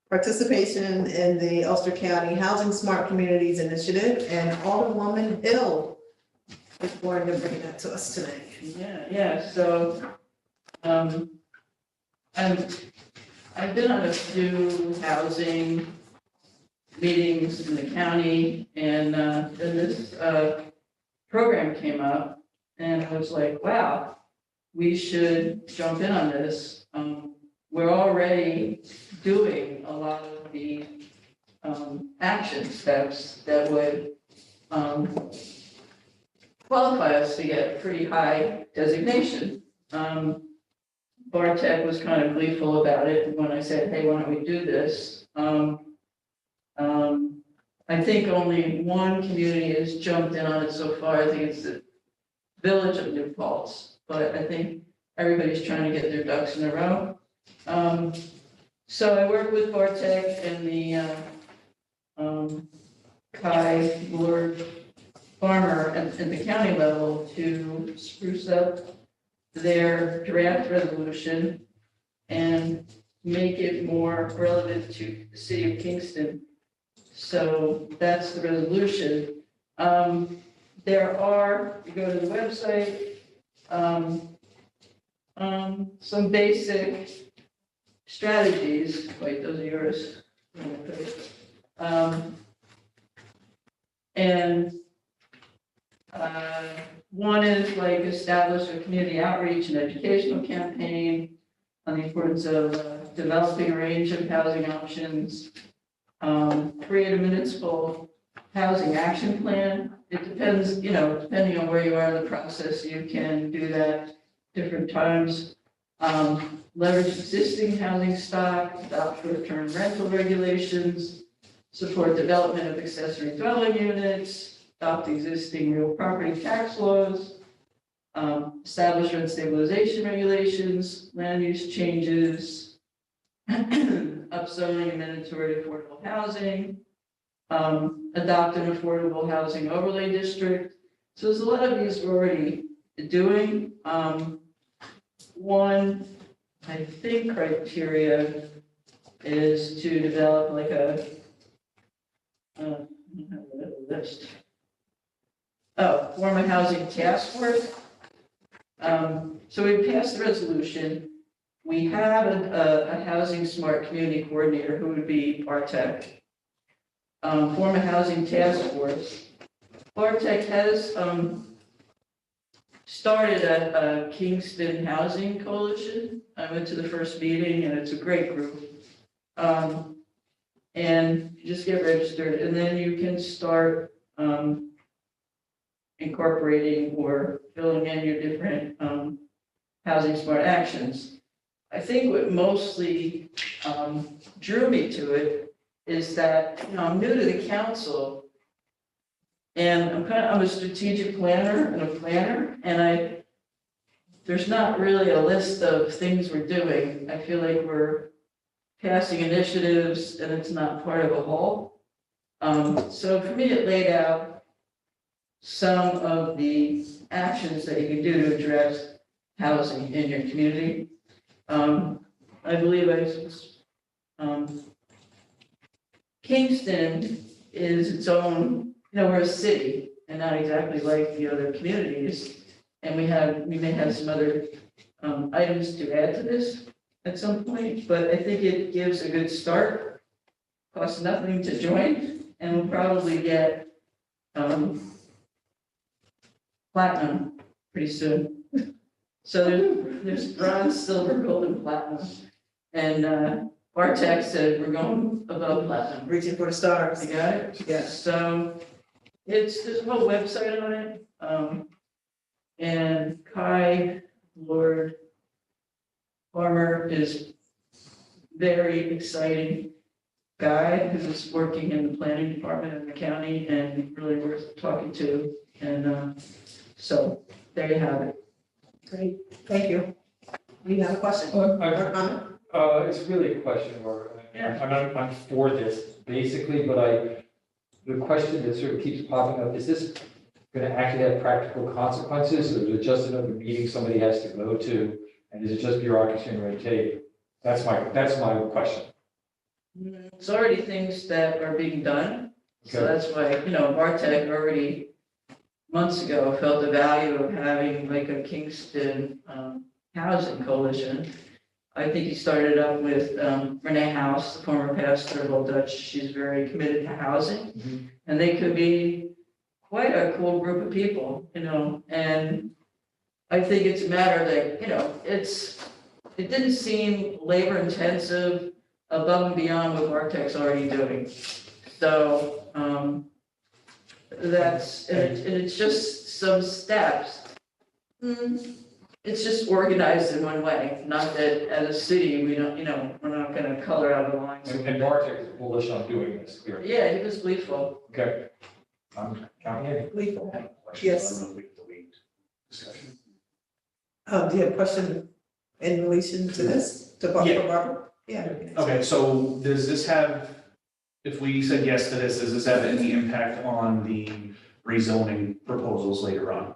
Participation in the Ulster County Housing Smart Communities Initiative, and Alderwoman Hill is going to bring that to us tonight. Yeah, so, I've been on a few housing meetings in the county, and then this, program came up, and I was like, wow, we should jump in on this. We're already doing a lot of the, action steps that would, qualify us to get pretty high designation. Bartek was kind of gleeful about it when I said, hey, why don't we do this? I think only one community has jumped in on it so far. I think it's the Village of New Paltz, but I think everybody's trying to get their ducks in a row. So I worked with Bartek and the Kai Lord Farmer at the county level to spruce up their draft resolution and make it more relevant to the city of Kingston. So that's the resolution. There are, you go to the website, some basic strategies. Wait, those are yours. One is like establish a community outreach and educational campaign on the importance of developing a range of housing options. Create a municipal housing action plan. It depends, depending on where you are in the process, you can do that different times. Leverage existing housing stock, adopt short-term rental regulations, support development of accessory dwelling units, adopt existing real property tax laws, establish rent stabilization regulations, land use changes, upzoning and mandatory affordable housing, adopt an affordable housing overlay district. So there's a lot of these we're already doing. One, I think, criteria is to develop like a list. Oh, form a housing task force. So we passed the resolution. We have a housing smart community coordinator who would be Bartek. Form a housing task force. Bartek has started a Kingston Housing Coalition. I went to the first meeting and it's a great group. And you just get registered and then you can start incorporating or filling in your different housing smart actions. I think what mostly drew me to it is that, I'm new to the council and I'm a strategic planner and there's not really a list of things we're doing. I feel like we're passing initiatives and it's not part of a whole. So for me, it laid out some of the actions that you can do to address housing in your community. I believe Kingston is its own, we're a city and not exactly like the other communities. And we may have some other items to add to this at some point, but I think it gives a good start. Costs nothing to join and we'll probably get platinum pretty soon. So there's bronze, silver, gold, and platinum. And Bartek said we're going above platinum. Reaching for the stars. You got it? Yes. So there's a whole website on it. And Kai Lord Farmer is very exciting guy who's working in the planning department in the county and really worth talking to. And so there you have it. Great, thank you. You have a question or comment? It's really a question, or Yeah. I'm for this basically, but the question that sort of keeps popping up, is this going to actually have practical consequences, or is it just another meeting somebody has to go to, and is it just bureaucracy and red tape? That's my question. It's already things that are being done. So Okay. that's why, Bartek already months ago felt the value of having like a Kingston housing coalition. I think he started up with Renee House, the former pastor of Old Dutch. She's very committed to housing. Mm-hmm. And they could be quite a cool group of people, and I think it's a matter that, it didn't seem labor intensive above and beyond what Bartek's already doing. So, and it's just some steps. It's just organized in one way, not that as a city, we don't, we're not gonna color out the lines. And Bartek is bullish on doing this, clearly. Yeah, he was gleeful. Okay. I'm counting in. Lethal. Yes. Do you have a question in relation to this, to Yeah. Barbara? Yeah. Okay, so does this have, if we said yes to this, does this have any impact on the rezoning proposals later on?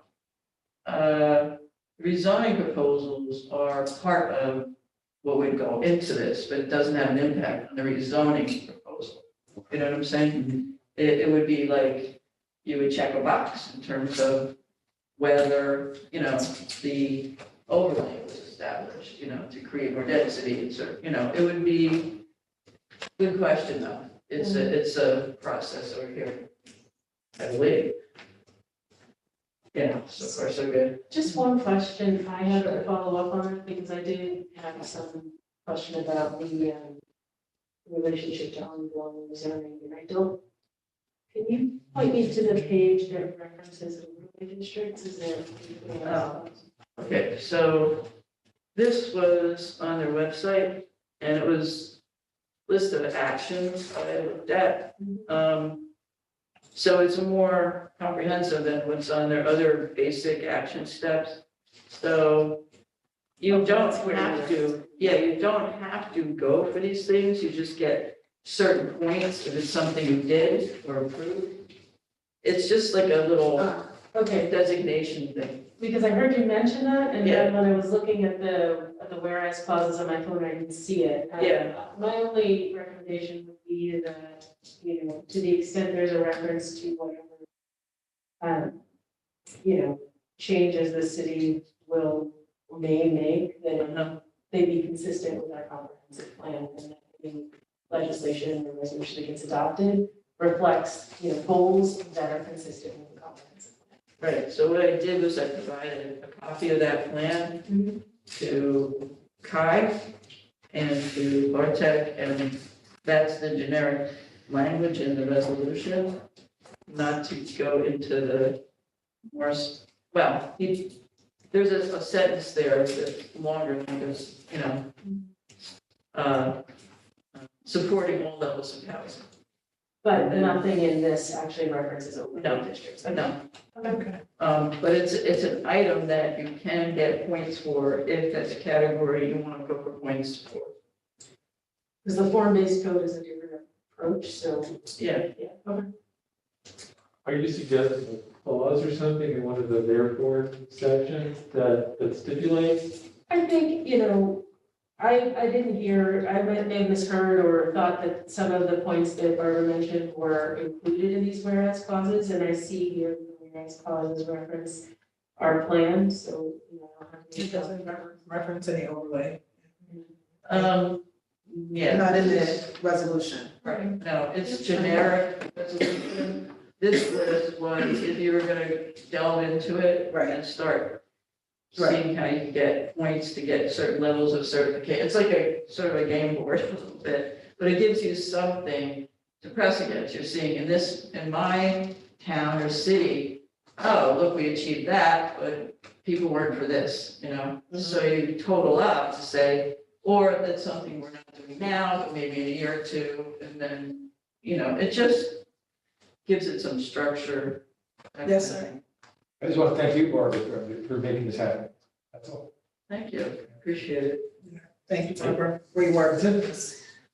Rezoning proposals are part of what would go into this, but it doesn't have an impact on the rezoning proposal. You know what I'm saying? It would be like, you would check a box in terms of whether, the overlay was established, to create more density and sort of, it would be, good question though. It's a process over here, I believe. Yeah, so far so good. Just one question I have to follow up on it, because I did have some question about the relationship to ongoing zoning, and I don't, can you point me to the page that references overlay districts? Is there? Okay, so this was on their website and it was list of actions I looked at. So it's more comprehensive than what's on their other basic action steps. So you don't have to, you don't have to go for these things. You just get certain points if it's something you did or approved. It's just like a little Okay, designation thing. because I heard you mention that, and then when I was looking at the whereas clauses on my phone, I didn't see it. My only recommendation would be that, to the extent there's a reference to whatever you know, changes the city may make, then they be consistent with our comprehensive plan, and that any legislation or resolution that gets adopted reflects, you know, goals that are consistent with the comprehensive plan. Right, so what I did was I provided a copy of that plan to Kai and to Bartek, and that's the generic language in the resolution, not to go into the more, there's a sentence there that's longer than this, you know, supporting all levels of housing. But nothing in this actually references overlay districts. No. Okay. But it's an item that you can get points for if that's a category you want to go for points for. Because the form-based code is a different approach, so. Yeah. Okay. Are you suggesting a clause or something in one of the therefore sections that stipulates? I think, you know, I didn't hear, I may have misheard or thought that some of the points that Barbara mentioned were included in these whereas clauses, and I see here the whereas clauses reference our plan, so, you know. I'll have to- It doesn't reference any overlay. Yeah. Not in the resolution. Right, no, it's generic resolution. This was if you were gonna delve into it Right. and start Right. seeing how you get points to get certain levels of certification. It's like a sort of a game board a little bit, but it gives you something to press against. You're seeing in my town or city, oh, look, we achieved that, but people weren't for this, you know? So you total up to say, or that's something we're not doing now, but maybe in a year or two, and then, you know, it just gives it some structure. that Yes, kind of sir. thing. I just want to thank you, Barbara, for making this happen. That's all. Thank you, appreciate it. Thank you, Barbara, for your work.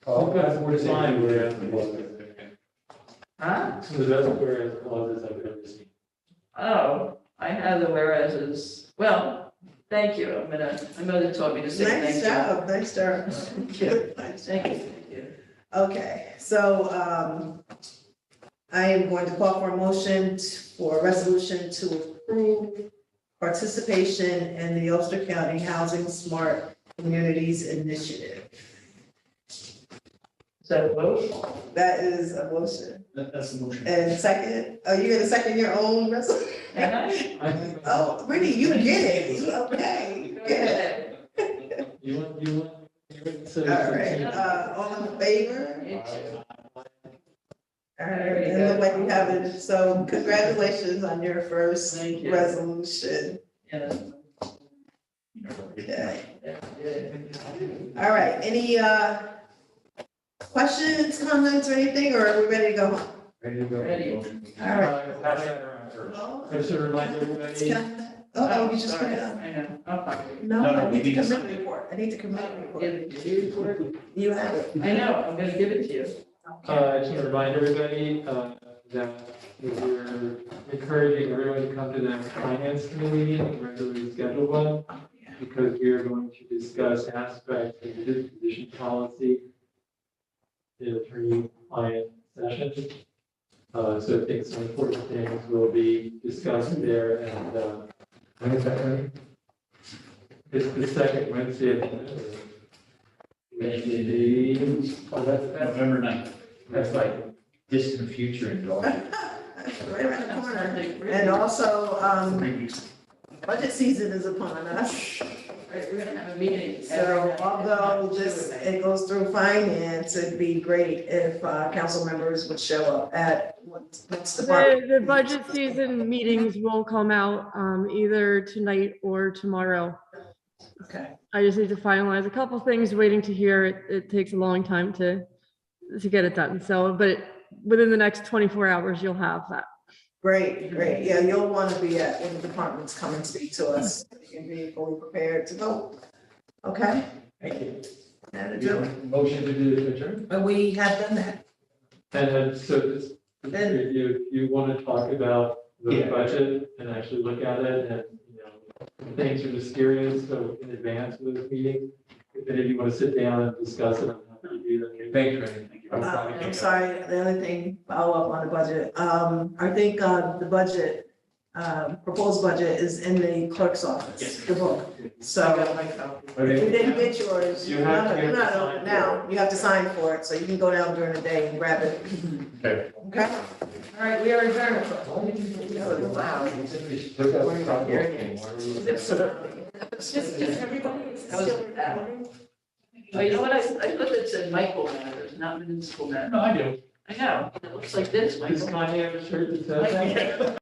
Oh, that's more to say. Fine, whereas clauses. Huh? So that's whereas clauses I've ever seen. Oh, I have the whereases. Well, thank you. My mother taught me to say thank Nice you. job, nice job. Thank you. Thank you, thank you. Okay, so, I am going to call for a motion for a resolution to approve participation in the Ulster County Housing Smart Communities Initiative. Is that a vote? That is a motion. That's the motion. And second, are you gonna second your own resolution? Can I? I think- Oh, really, you get it, okay, Go good. ahead. You want. All right, all in favor? All right, it look like we have it, so congratulations on your first Thank you. resolution. Yeah. Okay, Yeah. all right, any, questions, comments, or anything, or are we ready to go home? Ready to go. Ready. All right. Pass that around first. Oh, I should remind everybody, oh, you just put Sorry, it up. I know, I'll find it. No, No, no, I need we the need to- committee report, I need the committee report. Give it to you for it. You have it. I know, I'm gonna give it to you. I just want to remind everybody, that we're encouraging everyone to come to the finance committee meeting, regularly scheduled one, because we are going to discuss aspects of the disposition policy in attorney-client sessions. So I think some important things will be discussed there, and, when is that, Ernie? It's the second Wednesday of the month. That's November 9th. that's like Distant future in Dawson. Right around the corner. And also, 3 weeks. budget season is upon us. Right, we're gonna have a meeting. So although this, it goes through finance, it'd be great if, council members would show up at what's the part? The budget season meetings will come out either tonight or tomorrow. Okay, I just need to finalize a couple things, waiting to hear. It takes a long time to get it done. So, but within the next 24 hours, you'll have that. great, great. Yeah, you'll want to be at when the departments come and speak to us. You can be fully prepared to vote. Okay? Thank you. And adjourn. Motion to do adjourn. But we have done that. And then, so just, if you want to talk about the Yeah. budget and actually look at it and, you know, things are mysterious, so in advance of this meeting, if any of you want to sit down and discuss it, I'm happy to do that. Thanks, Randy. Thank you. I'm sorry, the other thing, follow up on the budget. I think, the budget proposed budget is in the clerk's office, Yes. the book. I So got my copy. if you didn't get yours, You have to you're not sign open now, you have to sign for it, so you can go down during the day and grab it. Okay. Okay? All right, we are adjourned. Oh, you know what, I thought that said Michael Matters, not municipal matters. No, I do. I know, it looks like this, Does Michael. Kanye have a shirt that says that?